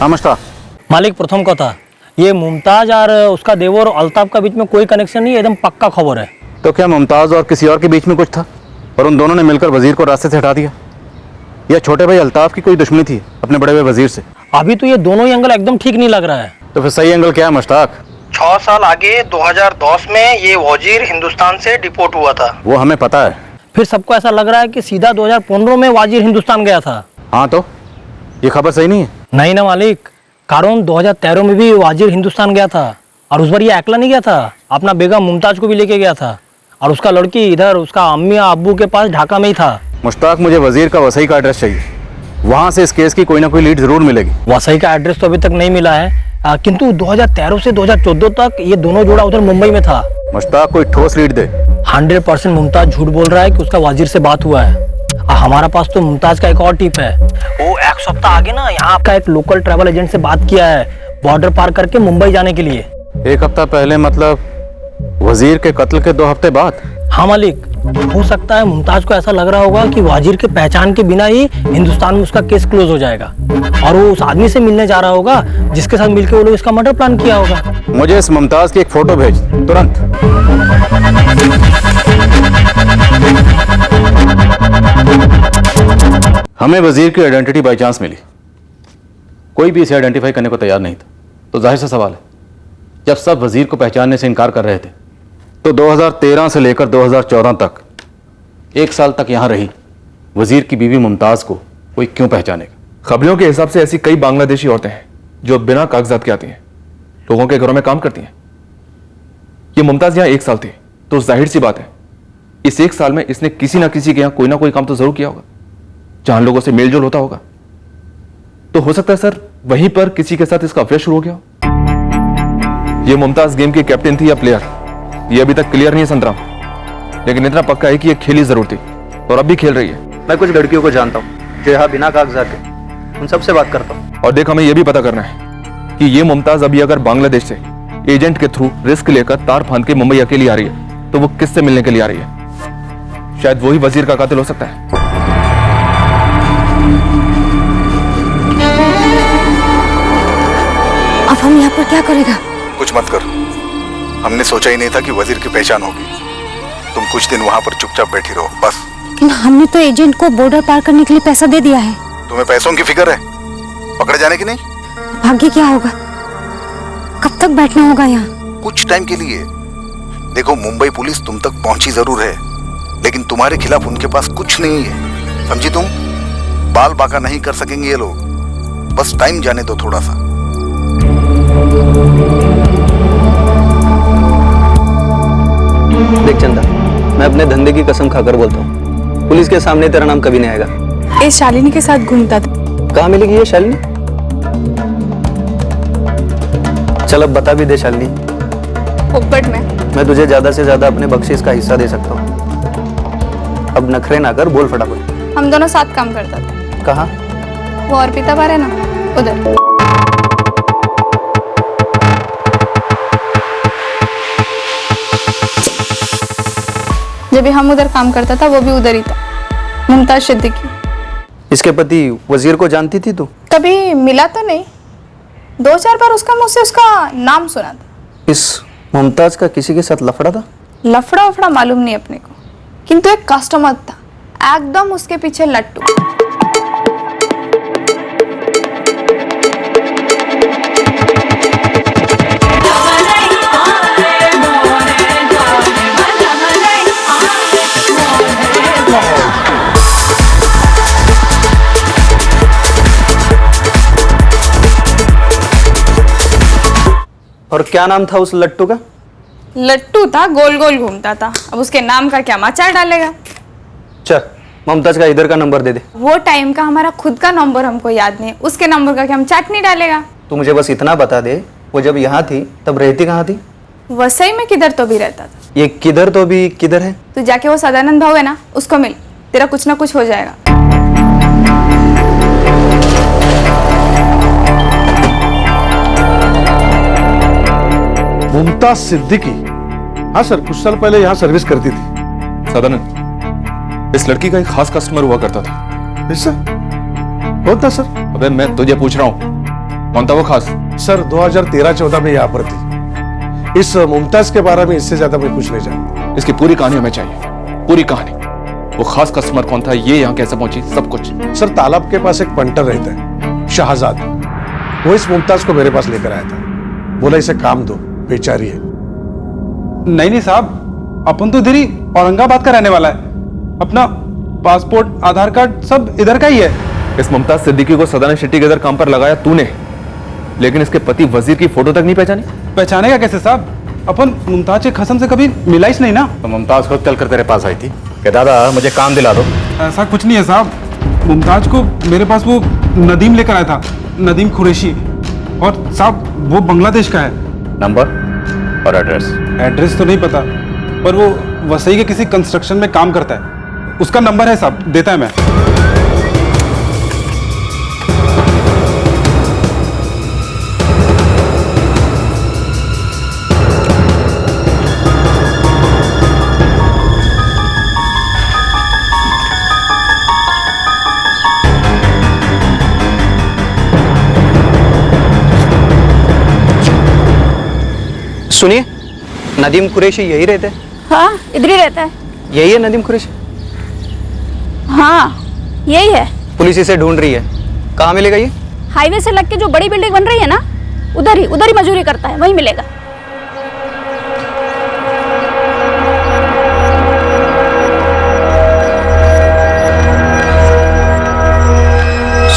[SPEAKER 5] नमस्कार मालिक, प्रथम कथा ये मुमताज और उसका देवर अल्ताफ का बीच में कोई कनेक्शन नहीं, एकदम पक्का खबर है।
[SPEAKER 1] तो क्या मुमताज और किसी और के बीच में कुछ था और उन दोनों ने मिलकर वजीर को रास्ते से हटा दिया, या छोटे भाई अल्ताफ की कोई दुश्मनी थी अपने बड़े भाई वजीर से?
[SPEAKER 5] अभी तो ये दोनों ही एंगल एकदम ठीक नहीं लग रहा है।
[SPEAKER 1] तो फिर सही एंगल क्या है मुश्ताक?
[SPEAKER 3] 6 साल आगे 2010 में ये वजीर हिंदुस्तान से डिपोर्ट हुआ था।
[SPEAKER 1] वो हमें पता है।
[SPEAKER 5] फिर सबको ऐसा लग रहा है कि सीधा 2015 में वजीर हिंदुस्तान गया था।
[SPEAKER 1] हाँ, तो ये खबर सही नहीं है?
[SPEAKER 5] नहीं ना मालिक, कारण 2013 में भी वजीर हिंदुस्तान गया था, और उस बार ये अकेला नहीं गया था, अपना बेगम मुमताज को भी लेके गया था, और उसका लड़की इधर उसका अम्मी अब्बू के पास ढाका में ही था।
[SPEAKER 1] मुश्ताक, मुझे वजीर का वसई का एड्रेस चाहिए, वहां से इस केस की कोई ना कोई लीड जरूर मिलेगी।
[SPEAKER 5] वसई का एड्रेस तो अभी तक नहीं मिला है, किंतु 2013 से 2014 तक ये दोनों जोड़ा उधर मुंबई में था।
[SPEAKER 1] मुश्ताक, कोई ठोस लीड दे।
[SPEAKER 5] 100% मुमताज झूठ बोल रहा है कि उसका वजीर से बात हुआ है। हमारा पास तो मुमताज का एक और टिप है, वो 1 सप्ताह आगे ना यहाँ का एक लोकल ट्रैवल एजेंट से बात किया है, बॉर्डर पार करके मुंबई जाने के लिए।
[SPEAKER 1] 1 हफ्ता पहले मतलब वजीर के कत्ल के 2 हफ्ते बाद?
[SPEAKER 5] हाँ मालिक, हो सकता है मुमताज को ऐसा लग रहा होगा कि वजीर के पहचान के बिना ही हिंदुस्तान में उसका केस क्लोज हो जाएगा, और वो उस आदमी से मिलने जा रहा होगा जिसके साथ मिलकर वो लोग इसका मर्डर प्लान किया होगा।
[SPEAKER 1] मुझे इस मुमताज की एक फोटो भेज तुरंत। हमें वजीर की आइडेंटिटी बाई चांस मिली, कोई भी इसे आइडेंटिफाई करने को तैयार नहीं था। तो जाहिर सा सवाल है, जब सब वजीर को पहचानने से इनकार कर रहे थे, तो 2013 से लेकर 2014 तक 1 साल तक यहां रही वजीर की बीवी मुमताज को कोई क्यों पहचानेगा?
[SPEAKER 2] खबरों के हिसाब से ऐसी कई बांग्लादेशी औरतें हैं जो बिना कागजात के आती हैं, लोगों के घरों में काम करती हैं। ये मुमताज यहां 1 साल थी, तो जाहिर सी बात है इस 1 साल में इसने किसी ना किसी के यहां कोई ना कोई काम तो जरूर किया होगा, जहां लोगों से मेल जोल होता होगा। तो हो सकता है सर वहीं पर किसी के साथ इसका अफेयर शुरू हो गया हो। ये मुमताज गेम की कैप्टन थी या प्लेयर, ये अभी तक क्लियर नहीं है संतराम, लेकिन इतना पक्का है कि ये खेली जरूर थी और अब भी खेल रही है।
[SPEAKER 7] मैं कुछ लड़कियों को जानता हूँ जो यहाँ बिना कागजात के, उन सबसे बात करता हूँ।
[SPEAKER 2] और देख, हमें यह भी पता करना है कि ये मुमताज अभी अगर बांग्लादेश से एजेंट के थ्रू रिस्क लेकर तार फांद के मुंबई अकेली आ रही है, तो वो किससे मिलने के लिए आ रही है? शायद वही वजीर का कातिल हो सकता है।
[SPEAKER 16] अब हम यहाँ पर क्या करेगा?
[SPEAKER 13] कुछ मत कर, हमने सोचा ही नहीं था कि वजीर की पहचान होगी। तुम कुछ दिन वहाँ पर चुपचाप बैठी रहो बस।
[SPEAKER 16] लेकिन हमने तो एजेंट को बॉर्डर पार करने के लिए पैसा दे दिया है।
[SPEAKER 13] तुम्हें पैसों की फिक्र है, पकड़े जाने की नहीं?
[SPEAKER 16] भाग्य क्या होगा? कब तक बैठना होगा यहाँ?
[SPEAKER 13] कुछ टाइम के लिए। देखो, मुंबई पुलिस तुम तक पहुंची जरूर है, लेकिन तुम्हारे खिलाफ उनके पास कुछ नहीं है, समझी तुम? बाल बाका नहीं कर सकेंगे ये लोग, बस टाइम जाने दो थोड़ा सा।
[SPEAKER 7] देख चंदा, मैं अपने धंधे की कसम खाकर बोलता हूँ, पुलिस के सामने तेरा नाम कभी नहीं आएगा।
[SPEAKER 15] ये शालिनी के साथ घूमता था।
[SPEAKER 7] कहाँ मिलेगी ये शालिनी? चल अब बता भी दे शालिनी।
[SPEAKER 15] पोपट में।
[SPEAKER 7] मैं तुझे ज्यादा से ज्यादा अपने बख्शीश का हिस्सा दे सकता हूँ। अब नखरे ना कर, बोल फटाफट।
[SPEAKER 15] हम दोनों साथ काम करता था।
[SPEAKER 7] कहाँ?
[SPEAKER 15] वो अर्पिता बार है ना, उधर। जब भी हम उधर काम करता था वो भी उधर ही था, मुमताज सिद्दीकी।
[SPEAKER 7] इसके पति वजीर को जानती थी तू?
[SPEAKER 15] कभी मिला तो नहीं, 2-4 बार उसका मुझसे उसका नाम सुना था।
[SPEAKER 7] इस मुमताज का किसी के साथ लफड़ा था?
[SPEAKER 15] लफड़ा वफड़ा मालूम नहीं अपने को, किंतु एक कस्टमर था एकदम उसके पीछे लट्टू।
[SPEAKER 7] और क्या नाम था उस लट्टू का?
[SPEAKER 15] लट्टू था, गोल गोल घूमता था। अब उसके नाम का क्या माचार डालेगा।
[SPEAKER 7] चल, मुमताज का इधर का नंबर दे दे।
[SPEAKER 15] वो टाइम का हमारा खुद का नंबर हमको याद नहीं, उसके नंबर का क्या हम चटनी डालेगा।
[SPEAKER 7] तू मुझे बस इतना बता दे, वो जब यहाँ थी तब रहती कहाँ थी?
[SPEAKER 15] वसई में किधर तो भी रहता था।
[SPEAKER 7] ये किधर तो भी किधर है?
[SPEAKER 15] तू जाके वो सदानंद भाव है ना, उसको मिल, तेरा कुछ ना कुछ हो जाएगा।
[SPEAKER 12] मुमताज सिद्दीकी? हाँ सर, कुछ साल पहले यहाँ सर्विस करती थी।
[SPEAKER 2] सदानंद, इस लड़की का एक खास कस्टमर हुआ करता था।
[SPEAKER 12] ऐसा? कौन था सर?
[SPEAKER 2] अबे मैं तुझे पूछ रहा हूँ, कौन था वो खास?
[SPEAKER 12] सर 2013-14 में यहाँ पर थी। इस मुमताज के बारे में इससे ज्यादा मैं कुछ नहीं जानता।
[SPEAKER 2] इसकी पूरी कहानी हमें चाहिए, पूरी कहानी। वो खास कस्टमर कौन था, ये यहाँ कैसे पहुंची, सब कुछ।
[SPEAKER 12] सर तालाब के पास एक पंटर रहता है, शाहजाद। वो इस मुमताज को मेरे पास लेकर आया था, बोला इसे काम दो, बेचारी है।
[SPEAKER 10] नहीं साहब, अपन तो इधर ही औरंगाबाद का रहने वाला है। अपना पासपोर्ट, आधार कार्ड सब इधर का ही है।
[SPEAKER 2] इस मुमताज सिद्दीकी को सदानंद शेट्टी के इधर काम पर लगाया तूने, लेकिन इसके पति वजीर की फोटो तक नहीं पहचानी।
[SPEAKER 10] पहचानेगा कैसे साहब? अपन मुमताज के कसम से कभी मिला ही नहीं ना।
[SPEAKER 1] तो मुमताज खुद चलकर तेरे पास आई थी कि दादा मुझे काम दिला दो।
[SPEAKER 10] ऐसा कुछ नहीं है साहब, मुमताज को मेरे पास वो नदीम लेकर आया था, नदीम कुरैशी। और साहब वो बांग्लादेश का है।
[SPEAKER 1] नंबर और एड्रेस?
[SPEAKER 10] एड्रेस तो नहीं पता, पर वो वसई के किसी कंस्ट्रक्शन में काम करता है। उसका नंबर है साहब, देता है मैं।
[SPEAKER 7] सुनिए, नदीम कुरैशी यही रहते हैं?
[SPEAKER 17] हाँ, इधर ही रहता है।
[SPEAKER 7] यही है नदीम कुरैशी?
[SPEAKER 17] हाँ, यही है।
[SPEAKER 7] पुलिस इसे ढूंढ रही है, कहाँ मिलेगा ये?
[SPEAKER 17] हाईवे से लग के जो बड़ी बिल्डिंग बन रही है ना, उधर ही मजदूरी करता है, वहीं मिलेगा।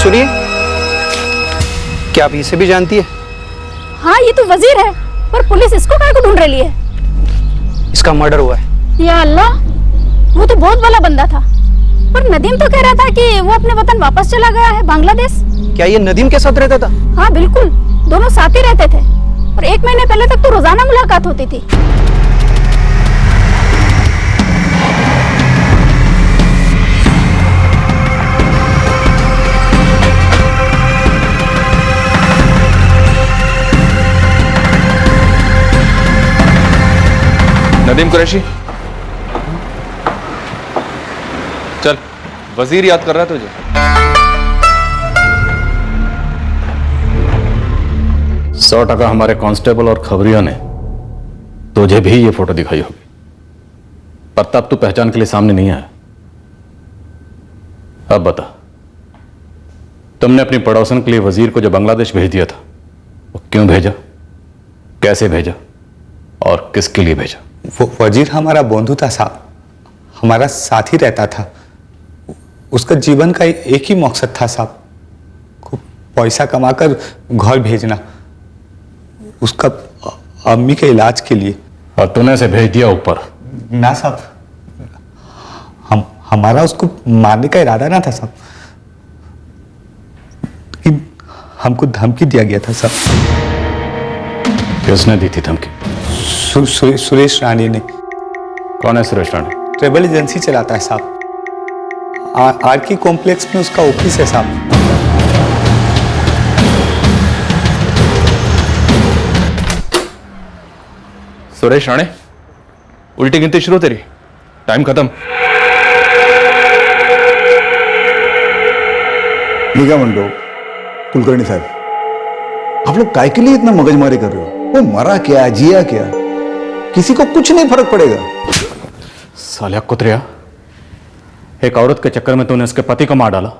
[SPEAKER 7] सुनिए, क्या आप इसे भी जानती है?
[SPEAKER 17] हाँ ये तो वजीर है, पर पुलिस इसको काहे को ढूंढ रही है?
[SPEAKER 7] इसका मर्डर हुआ है।
[SPEAKER 17] या अल्लाह, वो तो बहुत भला बंदा था। पर नदीम तो कह रहा था कि वो अपने वतन वापस चला गया है, बांग्लादेश।
[SPEAKER 7] क्या ये नदीम के साथ रहता था?
[SPEAKER 17] हाँ बिल्कुल, दोनों साथ ही रहते थे और 1 महीने पहले तक तो रोजाना मुलाकात होती थी।
[SPEAKER 2] नदीम कुरैशी, चल, वजीर याद कर रहा है तुझे।
[SPEAKER 1] सौ टका हमारे कांस्टेबल और खबरिया ने तुझे भी ये फोटो दिखाई होगी, पर तब तू पहचान के लिए सामने नहीं आया। अब बता, तुमने अपनी पड़ोसन के लिए वजीर को जो बांग्लादेश भेज दिया था, वो क्यों भेजा, कैसे भेजा और किसके लिए भेजा?
[SPEAKER 18] वो वजीर हमारा बंधु था साहब, हमारा साथ ही रहता था। उसका जीवन का एक ही मकसद था साहब, खूब पैसा कमाकर घर भेजना, उसका अम्मी के इलाज के लिए।
[SPEAKER 1] और तूने से भेज दिया ऊपर?
[SPEAKER 18] ना साहब, हमारा उसको मारने का इरादा ना था साहब, लेकिन हमको धमकी दिया गया था साहब।
[SPEAKER 1] किसने दी थी धमकी?
[SPEAKER 18] सुरेश राणे ने।
[SPEAKER 1] कौन है सुरेश राणे?
[SPEAKER 18] ट्रेवल एजेंसी चलाता है साहब, आरके कॉम्प्लेक्स में उसका ऑफिस है साहब।
[SPEAKER 2] सुरेश राणे, उल्टी गिनती शुरू तेरी, टाइम खत्म।
[SPEAKER 13] निगाह मंडो, कुलकर्णी साहब, आप लोग काय के लिए इतना मगजमारी कर रहे हो? वो मरा क्या, जिया क्या, किसी को कुछ नहीं फर्क पड़ेगा।
[SPEAKER 1] सालिया कुतरिया, एक औरत के चक्कर में तूने उसके पति को मार डाला।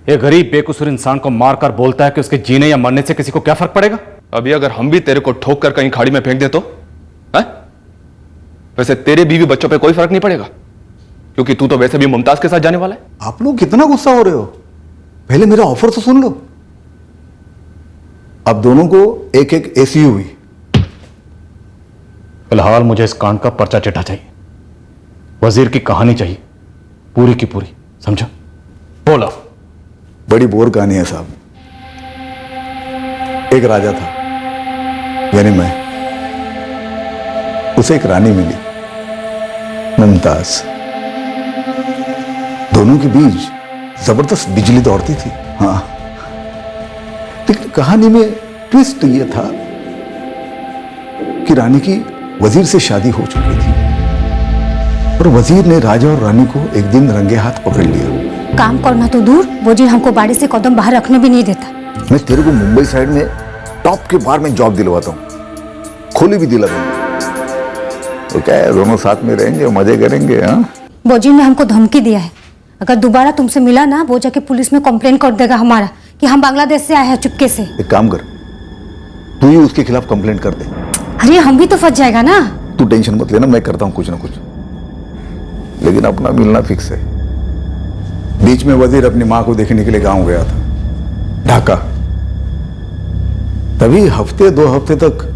[SPEAKER 1] एक गरीब बेकसूर इंसान को मारकर बोलता है कि उसके जीने या मरने से किसी को क्या फर्क पड़ेगा?
[SPEAKER 2] अभी अगर हम भी तेरे को ठोक कर कहीं खाड़ी में फेंक दे तो है? वैसे तेरे बीवी बच्चों पे कोई फर्क नहीं पड़ेगा, क्योंकि तू तो वैसे भी मुमताज के साथ जाने वाला है।
[SPEAKER 13] आप लोग कितना गुस्सा हो रहे हो? पहले मेरा ऑफर तो सुन लो। अब दोनों को एक एक एसयूवी।
[SPEAKER 1] फिलहाल मुझे इस कांड का पर्चा चिट्ठा चाहिए, वजीर की कहानी चाहिए, पूरी की पूरी, समझा? बोला।
[SPEAKER 13] बड़ी बोर कहानी है साहब। एक राजा था, यानी मैं, उसे एक रानी मिली, मुमताज। दोनों के बीच जबरदस्त बिजली दौड़ती थी। हाँ, लेकिन कहानी में ट्विस्ट ये था कि रानी की वजीर से शादी हो चुकी थी और वजीर ने राजा और रानी को एक दिन रंगे हाथ पकड़ लिया।
[SPEAKER 16] काम करना तो दूर, वजीर हमको बाड़ी से कदम बाहर रखने भी नहीं देता।
[SPEAKER 13] मैं तेरे को मुंबई साइड में टॉप के बार में जॉब दिलवाता हूँ, खोली भी दिला दूंगा। तो क्या है, दोनों साथ में रहेंगे, मजे करेंगे। हाँ,
[SPEAKER 16] वजीर ने हमको धमकी दिया है, अगर दोबारा तुमसे मिला ना, वो जाके पुलिस में कंप्लेन कर देगा हमारा कि हम बांग्लादेश से आए हैं चुपके से।
[SPEAKER 13] एक काम कर, तू ही उसके खिलाफ कंप्लेंट कर दे।
[SPEAKER 16] अरे हम भी तो फंस जाएगा ना।
[SPEAKER 13] तू टेंशन मत लेना, मैं करता हूं कुछ ना कुछ, लेकिन अपना मिलना फिक्स है। बीच में वजीर अपनी मां को देखने के लिए गांव गया था, ढाका। तभी हफ्ते 2 हफ्ते तक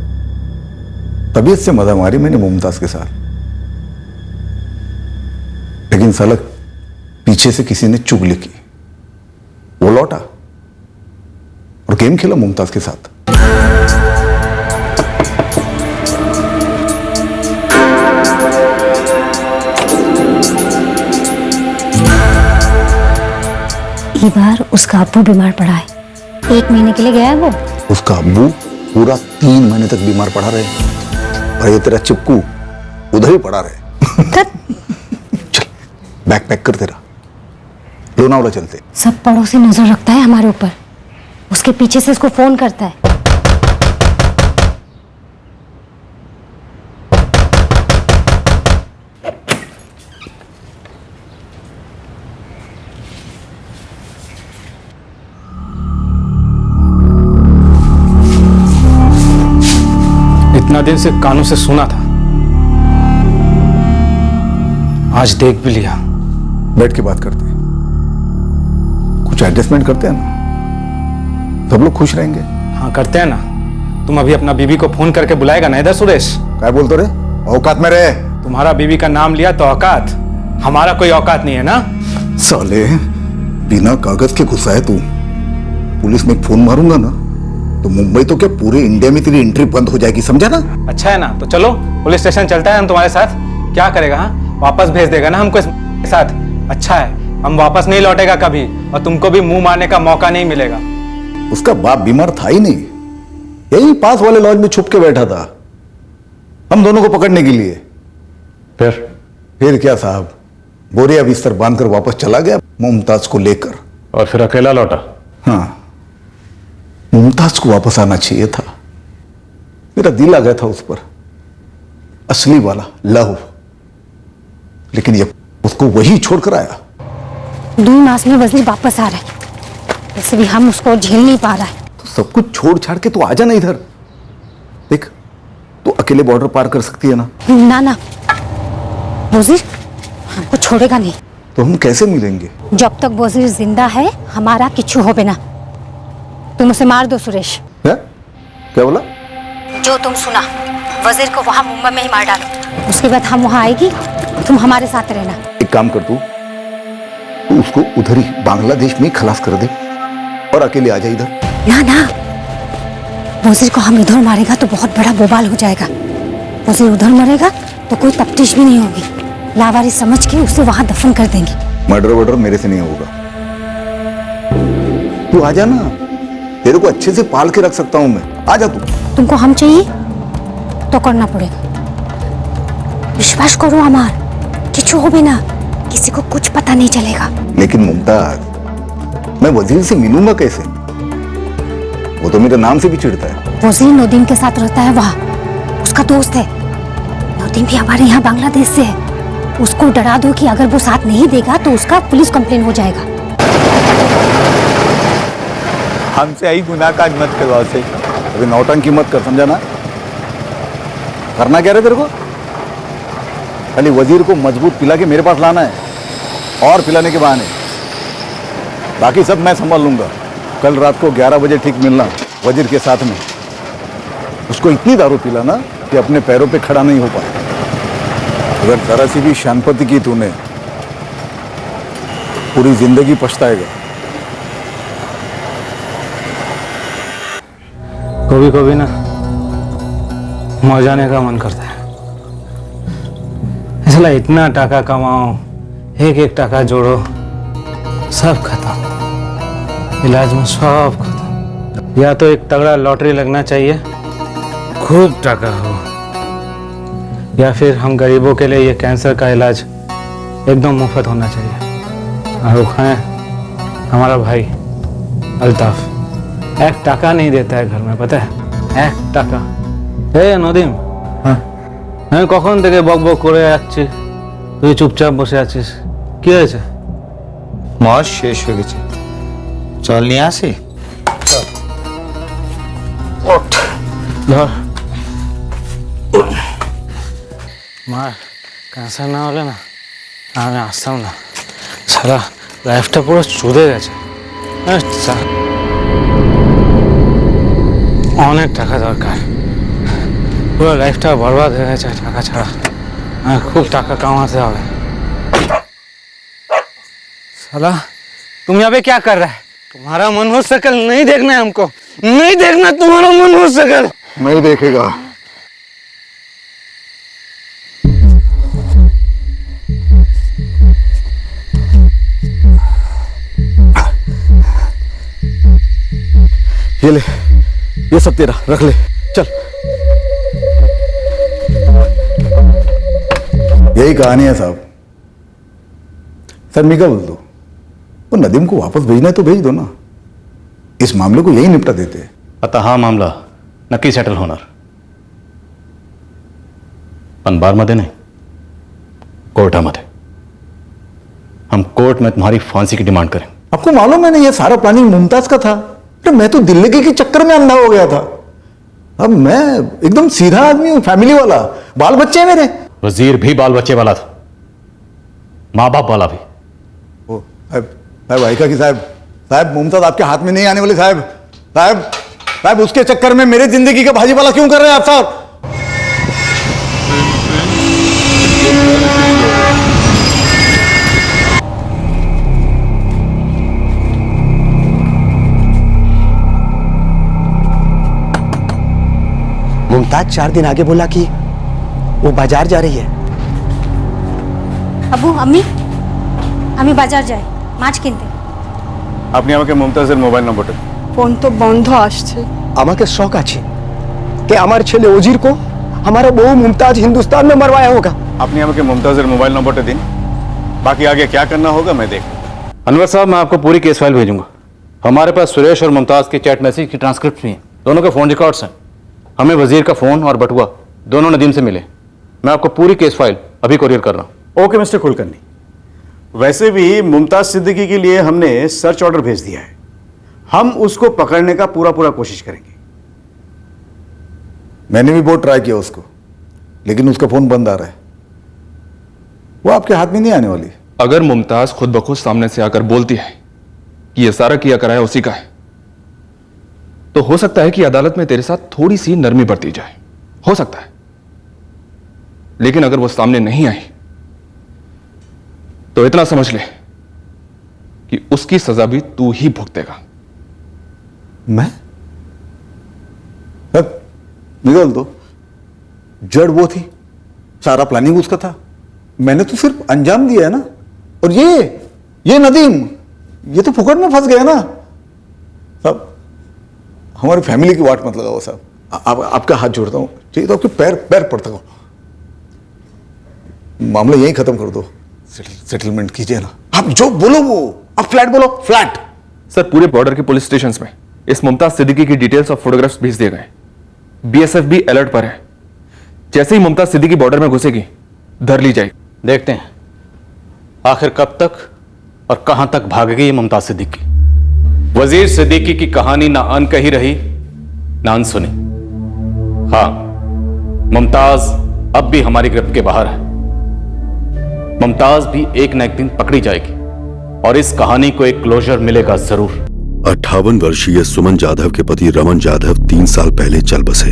[SPEAKER 13] तबीयत से मजा मारी मैंने मुमताज के साथ, लेकिन साला पीछे से किसी ने चुगली की। वो लौटा और गेम खेला मुमताज के साथ।
[SPEAKER 16] ये बार उसका अब्बू बीमार पड़ा है, 1 महीने के लिए गया है वो।
[SPEAKER 13] उसका अब्बू पूरा 3 महीने तक बीमार पड़ा रहे, और ये तेरा चिपकू उधर ही पड़ा रहे। चल बैग पैक कर, तेरा लोनावला चलते।
[SPEAKER 16] सब पड़ोसी नजर रखता है हमारे ऊपर, उसके पीछे से उसको फोन करता है।
[SPEAKER 10] इतना दिन से कानों से सुना था, आज देख भी लिया।
[SPEAKER 13] बैठ के बात करते हैं, कुछ एडजस्टमेंट करते हैं ना। सब लोग खुश रहेंगे।
[SPEAKER 10] हाँ करते हैं ना। तुम अभी अपना बीबी को फोन करके बुलाएगा ना इधर सुरेश?
[SPEAKER 13] क्या बोलते रे? औकात में रहे।
[SPEAKER 10] तुम्हारा बीबी का नाम लिया तो औकात, हमारा कोई औकात नहीं है ना।
[SPEAKER 13] साले बिना कागज के घुसा है तू। पुलिस में फोन मारूंगा ना तो मुंबई तो क्या पूरे इंडिया में तेरी एंट्री बंद हो जाएगी, समझा ना?
[SPEAKER 10] अच्छा है ना, तो चलो पुलिस स्टेशन चलता है हम तुम्हारे साथ। क्या करेगा? हाँ वापस भेज देगा ना हमको इसके साथ। अच्छा है, हम वापस नहीं लौटेगा कभी और तुमको भी मुंह मारने का मौका नहीं मिलेगा।
[SPEAKER 13] उसका बाप बीमार था ही नहीं, यही पास वाले लॉज में छुप के बैठा था हम दोनों को पकड़ने के लिए। फिर क्या साहब, बोरिया बिस्तर बांधकर वापस चला गया मुमताज को लेकर।
[SPEAKER 1] और फिर अकेला लौटा?
[SPEAKER 13] हाँ, मुमताज को वापस आना चाहिए था। मेरा दिल आ गया था उस पर, असली वाला लव। लेकिन ये उसको वही छोड़कर आया।
[SPEAKER 16] 2 मास में वजीर वापस आ रहा है, वैसे भी हम उसको झेल नहीं पा रहा है।
[SPEAKER 13] तो सब कुछ छोड़ छाड़ के तू आ जाना इधर। देख, तू अकेले बॉर्डर पार कर सकती है ना?
[SPEAKER 16] ना वजीर हमको छोड़ेगा नहीं।
[SPEAKER 13] तो हम कैसे मिलेंगे?
[SPEAKER 16] जब तक वजीर जिंदा है हमारा किच्छु हो बिना। तुम उसे मार दो सुरेश।
[SPEAKER 13] क्या बोला?
[SPEAKER 16] जो तुम सुना, वजीर को वहां मुंबई में ही मार डालो। उसके बाद हम वहां आएगी, तुम हमारे साथ रहना।
[SPEAKER 13] एक काम कर, तू उसको उधर ही बांग्लादेश में खलास कर दे और अकेले आ जाए इधर।
[SPEAKER 16] ना वजीर को हम इधर मारेगा तो बहुत बड़ा बवाल हो जाएगा। वजीर उधर मरेगा तो कोई तफ्तीश भी नहीं होगी। लावारिस समझ के उसे वहां दफन कर देंगे।
[SPEAKER 13] मर्डर वर्डर मेरे से नहीं होगा। तू आ जा ना, तेरे को अच्छे से पाल के रख सकता हूं मैं। आ जा तू।
[SPEAKER 16] तुमको हम चाहिए तो करना पड़ेगा। विश्वास करो अमार, किच्छु हो भी ना, किसी को कुछ पता नहीं चलेगा।
[SPEAKER 13] लेकिन मुमताज, मैं वजीर से मिलूंगा कैसे? वो तो मेरे नाम से भी चिढ़ता है।
[SPEAKER 16] वजीर नदीम के साथ रहता है वहाँ, उसका दोस्त है। नदीम भी हमारे यहाँ बांग्लादेश से है। उसको डरा दो कि अगर वो साथ नहीं देगा तो उसका पुलिस कंप्लेन हो जाएगा।
[SPEAKER 13] हमसे आई गुनाहगार मत करवाओ से। अभी नौटंकी मत कर, समझा ना? करना क्या रहे तेरे को? खाली वजीर को मजबूत पिला के मेरे पास लाना है, और पिलाने के बहाने। बाकी सब मैं संभाल लूंगा। कल रात को 11 बजे ठीक मिलना वजीर के साथ में। उसको इतनी दारू पिलाना कि अपने पैरों पे खड़ा नहीं हो पाए। अगर जरा सी भी शांपति की तूने, पूरी जिंदगी पछताएगा।
[SPEAKER 10] कभी कभी ना मर जाने का मन करता है। इसलिए इतना टाका कमाओ, एक एक टाका जोड़ो, सब खत्म। इलाज में सब खत्म। या तो एक तगड़ा लॉटरी लगना चाहिए, खूब टाका हो, या फिर हम गरीबों के लिए ये कैंसर का इलाज एकदम मुफ्त होना चाहिए। और वो है हमारा भाई अल्ताफ, 1 टाका नहीं देता है घर में, पता है? 1 টাকা। এই নদীম, আমি কখন থেকে বক বক করে যাচ্ছি, তুই চুপচাপ বসে আছিস, কি হয়েছে?
[SPEAKER 18] মদ শেষ হয়ে গেছে, চল নিয়ে আসি।
[SPEAKER 10] ধর মার, ক্যান্সার না হলে না আমি আসতাম না। সারা লাইফটা পুরো চুদে গেছে। অনেক টাকা দরকার, পুরো লাইফটা বরবাদ হয়ে গেছে টাকা ছাড়া। খুব টাকা কামাতে হবে। साला तुम यहाँ पे क्या कर रहा है? तुम्हारा मन हो सकल नहीं देखना है हमको, नहीं देखना तुम्हारा मन हो सकल।
[SPEAKER 13] नहीं देखेगा। ये ले, ये सब तेरा, रख ले, चल। यही कहानी है साहब। सर मैं क्या बोल दो, वो नदीम को वापस भेजना है तो भेज दो ना। इस मामले को यही निपटा देते हैं।
[SPEAKER 1] आता हा मामला नक्की सेटल होणार, पण बारमध्ये नहीं, कोर्टामध्ये। हम कोर्ट में तुम्हारी फांसी की डिमांड करें।
[SPEAKER 13] आपको मालूम है ना, ये सारा प्लानिंग मुमताज का था। अरे मैं तो दिल्ली के चक्कर में अंधा हो गया था। अब मैं एकदम सीधा आदमी हूं, फैमिली वाला, बाल बच्चे हैं मेरे।
[SPEAKER 1] वजीर भी बाल बच्चे वाला था, माँ बाप वाला भी।
[SPEAKER 13] साहब भाई का कि साहब मुमताज आपके हाथ में नहीं आने वाले साहब। साहब साहब उसके चक्कर में मेरे जिंदगी का भाजीपाला क्यों कर रहे हैं आप साहब?
[SPEAKER 14] मुमताज 4 दिन आगे बोला कि वो बाजार जा रही है।
[SPEAKER 16] আব্বু আমি আমি বাজার যাই মাছ কিনতে।
[SPEAKER 12] আপনি আমাকে মুমতাজের মোবাইল নম্বরটা দিন।
[SPEAKER 15] ফোন তো বন্ধ আসছে।
[SPEAKER 14] আমাকে শক আছে कि हमारे ছেলে वजीर को हमारा बहू मुमताज हिंदुस्तान में मरवाया होगा।
[SPEAKER 12] আপনি আমাকে মুমতাজের মোবাইল নম্বরটা দিন, बाकी आगे क्या करना होगा मैं देख लूंगा।
[SPEAKER 1] अनवर साहब, मैं आपको पूरी केस फाइल भेजूंगा। हमारे पास सुरेश और मुमताज के चैट मैसेज की ट्रांसक्रिप्ट भी हैं, दोनों के फ़ोन रिकॉर्ड्स हैं। हमें वजीर का फ़ोन और बटुआ दोनों नदीम से मिले। मैं आपको पूरी केस फाइल अभी कोरियर कर रहा हूँ।
[SPEAKER 12] ओके मिस्टर कुलकर्णी, वैसे भी मुमताज सिद्दीकी के लिए हमने सर्च ऑर्डर भेज दिया है, हम उसको पकड़ने का पूरा कोशिश करेंगे।
[SPEAKER 13] मैंने भी बहुत ट्राई किया उसको, लेकिन उसका फोन बंद आ रहा है। वो आपके हाथ में नहीं आने वाली।
[SPEAKER 2] अगर मुमताज खुद ब खुद सामने से आकर बोलती है कि यह सारा किया कराया उसी का है, तो हो सकता है कि अदालत में तेरे साथ थोड़ी सी नरमी बरती जाए, हो सकता है। लेकिन अगर वो सामने नहीं आई तो इतना समझ ले कि उसकी सजा भी तू ही भुगतेगा।
[SPEAKER 13] मैं? निकाल दो, जड़ वो थी, सारा प्लानिंग उसका था, मैंने तो सिर्फ अंजाम दिया है ना। और ये नदीम, ये तो फुकट में फंस गया ना साहब। हमारी फैमिली की वाट मत लगाओ साहब, आपका हाथ जोड़ता हूं, चाहिए तो आपके पैर पड़ता हूं, मामला यही खत्म कर दो, सेटलमेंट कीजिए ना। आप जो बोलो वो, आप फ्लैट बोलो, फ्लैट।
[SPEAKER 2] सर, पूरे बॉर्डर के पुलिस स्टेशंस में इस मुमताज सिद्दीकी की डिटेल्स और फोटोग्राफ्स भेज दिए गए। बीएसएफ भी अलर्ट पर है, जैसे ही मुमताज सिद्दीकी बॉर्डर में घुसेगी धर ली जाएगी।
[SPEAKER 1] देखते हैं आखिर कब तक और कहां तक भागेगी ये मुमताज सिद्दीकी। वजीर सिद्दीकी की कहानी ना अनकही रही ना अनसुनी। हाँ, मुमताज अब भी हमारी गिरफ्त के बाहर है। मुमताज भी एक न एक दिन पकड़ी जाएगी और इस कहानी को एक क्लोजर मिलेगा जरूर।
[SPEAKER 19] 58 वर्षीय सुमन जाधव के पति रमन जाधव 3 साल पहले चल बसे।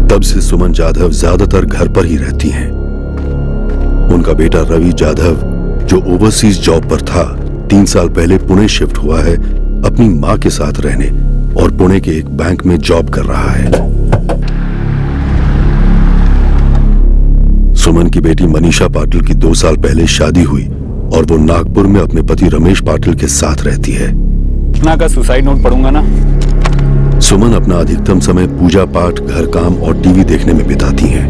[SPEAKER 19] तब से सुमन जाधव ज्यादातर घर पर ही रहती हैं। उनका बेटा रवि जाधव, जो ओवरसीज जॉब पर था, 3 साल पहले पुणे शिफ्ट हुआ है अपनी मां के साथ रहने और पुणे के एक बैंक में जॉब कर रहा है। सुमन की बेटी मनीषा पाटिल की 2 साल पहले शादी हुई और वो नागपुर में अपने पति रमेश पाटिल के साथ रहती है।
[SPEAKER 12] इतना का सुसाइड नोट पढ़ूंगा ना।
[SPEAKER 19] सुमन अपना अधिकतम समय पूजा पाठ, घर काम और टीवी देखने में बिताती हैं।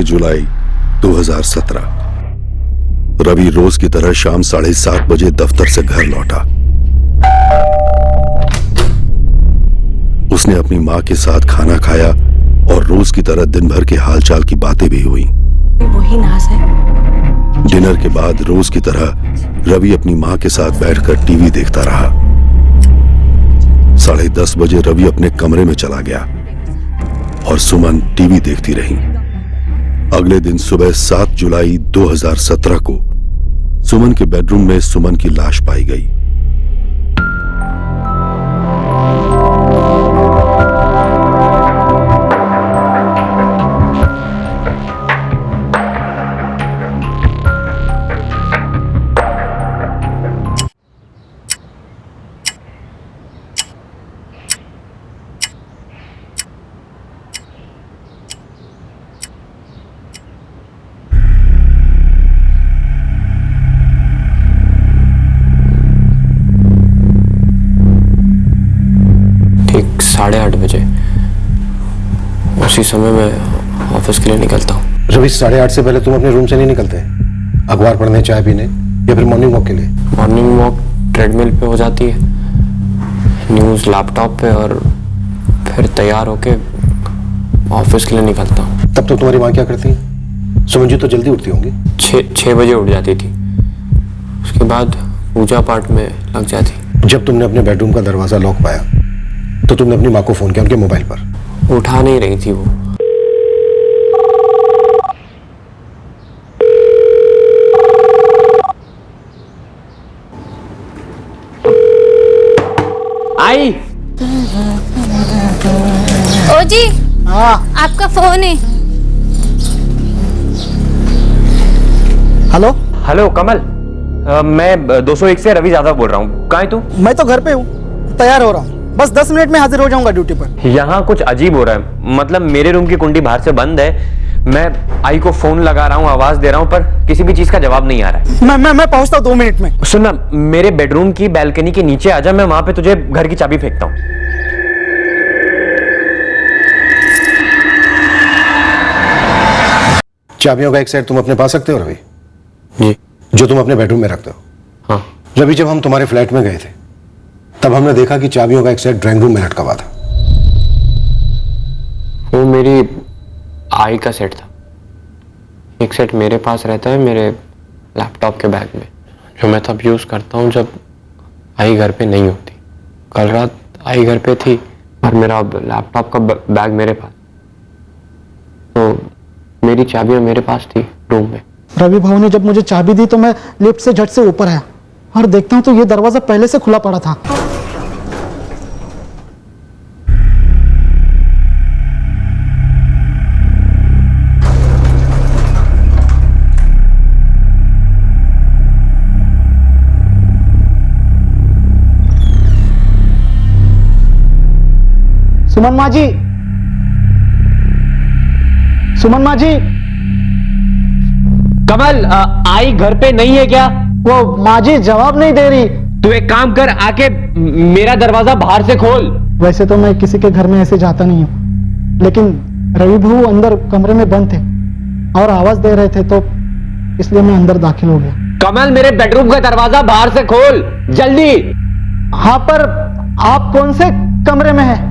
[SPEAKER 19] जुलाई 2017 रवि रोज की तरह शाम 7:30 बजे दफ्तर से घर लौटा। उसने अपनी मां के साथ खाना खाया और रोज की तरह दिन भर के हालचाल की बातें भी हुई।
[SPEAKER 15] वही नाज है।
[SPEAKER 19] डिनर के बाद रोज की तरह रवि अपनी मां के साथ बैठकर टीवी देखता रहा। 10:30 बजे रवि अपने कमरे में चला गया और सुमन टीवी देखती रही। अगले दिन सुबह 7 जुलाई 2017 को सुमन के बेडरूम में सुमन की लाश पाई गई।
[SPEAKER 20] ठीक 8:30 बजे उसी समय मैं ऑफिस के लिए निकलता हूँ।
[SPEAKER 21] रवि, 8:30 से पहले तुम अपने रूम से नहीं निकलते? अखबार पढ़ने, चाय पीने या फिर मॉर्निंग वॉक के लिए?
[SPEAKER 20] मॉर्निंग वॉक ट्रेडमिल पे हो जाती है, न्यूज़ लैपटॉप पे, और फिर तैयार होके ऑफिस के लिए निकलता हूँ।
[SPEAKER 21] तब तो तुम्हारी माँ क्या करती है? सुमन जी तो जल्दी उठती होंगी।
[SPEAKER 20] 6 बजे उठ जाती थी, उसके बाद पूजा पाठ में लग जाती।
[SPEAKER 21] जब तुमने अपने बेडरूम का दरवाजा लॉक पाया तो तुमने अपनी माँ को फोन किया उनके मोबाइल पर?
[SPEAKER 20] उठा नहीं रही थी वो।
[SPEAKER 3] हाँ
[SPEAKER 17] आपका फोन है।
[SPEAKER 3] हेलो
[SPEAKER 20] हेलो कमल, मैं 201 से रवि यादव बोल रहा हूँ। कहाँ है तू?
[SPEAKER 3] मैं तो घर पे हूँ, तैयार हो रहा हूँ, बस 10 मिनट में हाजिर हो जाऊंगा ड्यूटी पर।
[SPEAKER 20] यहाँ कुछ अजीब हो रहा है, मतलब मेरे रूम की कुंडी बाहर से बंद है। मैं आई को फोन लगा रहा हूँ, आवाज दे रहा हूँ, पर किसी भी चीज का जवाब नहीं आ रहा है।
[SPEAKER 3] मैं पहुंचता हूँ 2 मिनट में।
[SPEAKER 20] सुन ना, मेरे बेडरूम की बैल्कनी के नीचे आजा, मैं वहां पे तुझे घर की चाबी फेंकता हूँ।
[SPEAKER 21] चाबियों का एक सेट तुम अपने पास रखते हो रवि?
[SPEAKER 20] जी।
[SPEAKER 21] जो तुम अपने बेडरूम में रखते हो?
[SPEAKER 20] हाँ।
[SPEAKER 21] रवि, जब हम तुम्हारे फ्लैट में गए थे तब हमने देखा कि चाबियों का एक सेट ड्राइंग रूम में लटका हुआ था।
[SPEAKER 20] वो मेरी आई का सेट था। एक सेट मेरे पास रहता है मेरे लैपटॉप के बैग में, जो मैं तब यूज़ करता हूँ जब आई घर पे नहीं होती। कल रात आई घर पे थी और मेरा लैपटॉप का बैग मेरे पास, तो मेरी चाबियाँ मेरे पास थी रूम में।
[SPEAKER 3] रवि भाऊ ने जब मुझे चाबी दी तो मैं लिफ्ट से झट से ऊपर आया और देखता हूँ तो ये दरवाजा पहले से खुला पड़ा था। सुमन माँ जी, सुमन माँ जी।
[SPEAKER 20] कमल, आई घर पे नहीं है क्या?
[SPEAKER 3] वो माँ जी जवाब नहीं दे रही।
[SPEAKER 20] तू एक काम कर, आके मेरा दरवाजा बाहर से खोल।
[SPEAKER 3] वैसे तो मैं किसी के घर में ऐसे जाता नहीं हूँ, लेकिन रवि भाऊ अंदर कमरे में बंद थे और आवाज दे रहे थे, तो इसलिए मैं अंदर दाखिल हो गया।
[SPEAKER 20] कमल, मेरे बेडरूम का दरवाजा बाहर से खोल जल्दी।
[SPEAKER 3] हाँ, पर आप कौन से कमरे में हैं?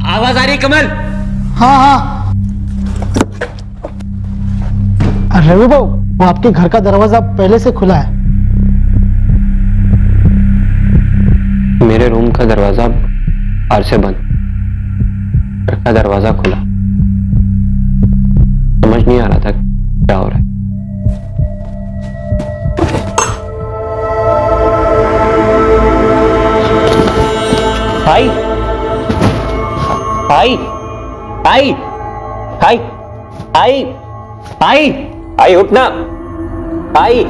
[SPEAKER 20] आवाज आ रही कमल?
[SPEAKER 3] हाँ हाँ। रवि भाऊ, वो आपके घर का दरवाजा पहले से खुला है।
[SPEAKER 20] मेरे रूम का दरवाजा बाहर से बंद, घर का दरवाजा खुला। समझ नहीं आ रहा था क्या हो रहा है। भाई भाई भाई भाई भाई भाई भाई, उठना भाई।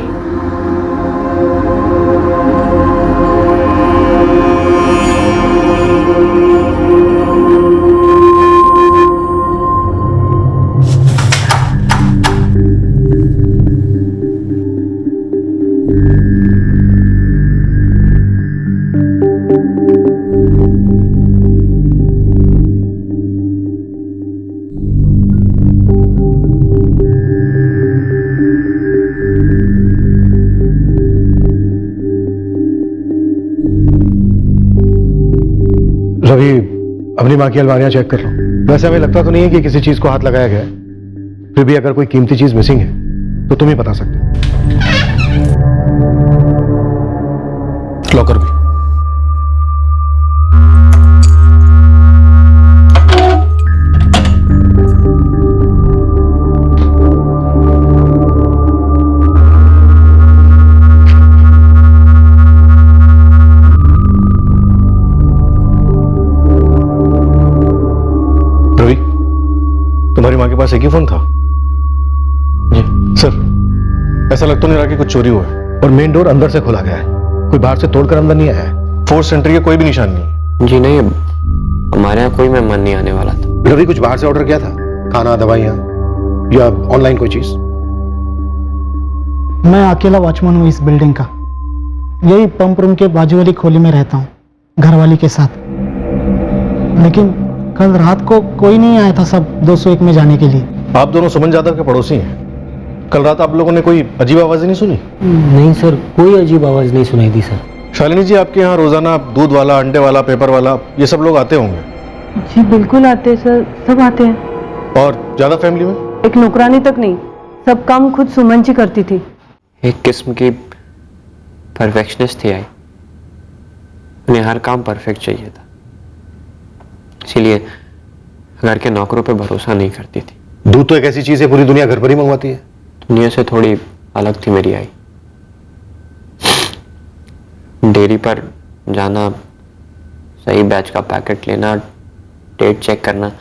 [SPEAKER 21] रवि, अपनी माँ की अलमारियां चेक कर लो। वैसे हमें लगता तो नहीं है कि किसी चीज को हाथ लगाया गया है, फिर भी अगर कोई कीमती चीज मिसिंग है तो तुम ही बता सकते हो। लॉकर भी। तुम्हारी माँ के पास एक ही फोन था? जी सर, ऐसा लग तो नहीं रहा कि कुछ चोरी हुआ है, और मेन डोर अंदर से खोला गया है, कोई बाहर से तोड़कर अंदर नहीं आया है। फोर्स एंट्री का कोई भी निशान नहीं है।
[SPEAKER 20] जी नहीं, हमारे यहाँ कोई मेहमान नहीं आने वाला था।
[SPEAKER 21] रवि, कुछ बाहर से ऑर्डर किया था? खाना, दवाइयाँ या ऑनलाइन कोई चीज?
[SPEAKER 3] मैं अकेला वॉचमैन हूँ इस बिल्डिंग का, यही पंप रूम के बाजू वाली खोली में रहता हूँ घरवाली के साथ। लेकिन कल रात को कोई नहीं आया था सब 201 में जाने के लिए।
[SPEAKER 21] आप दोनों सुमन यादव के पड़ोसी हैं। कल रात आप लोगों ने कोई अजीब आवाज नहीं सुनी?
[SPEAKER 5] नहीं सर, कोई अजीब आवाज नहीं सुनाई दी सर।
[SPEAKER 21] शालिनी जी, आपके यहाँ रोजाना दूध वाला, अंडे वाला, पेपर वाला, ये सब लोग आते होंगे?
[SPEAKER 15] जी बिल्कुल आते हैं सर, सब आते हैं।
[SPEAKER 21] और ज्यादा फैमिली में?
[SPEAKER 15] एक नौकरानी तक नहीं, सब काम खुद सुमन जी करती थी।
[SPEAKER 20] एक किस्म की परफेक्शनिस्ट थी आई, उन्हें हर काम परफेक्ट चाहिए था, इसीलिए घर के नौकरों पे भरोसा नहीं करती थी।
[SPEAKER 21] दूध तो एक ऐसी चीज है, पूरी दुनिया घर पर ही मंगवाती है।
[SPEAKER 20] दुनिया से थोड़ी अलग थी मेरी आई। डेयरी पर जाना, सही बैच का पैकेट लेना, डेट चेक करना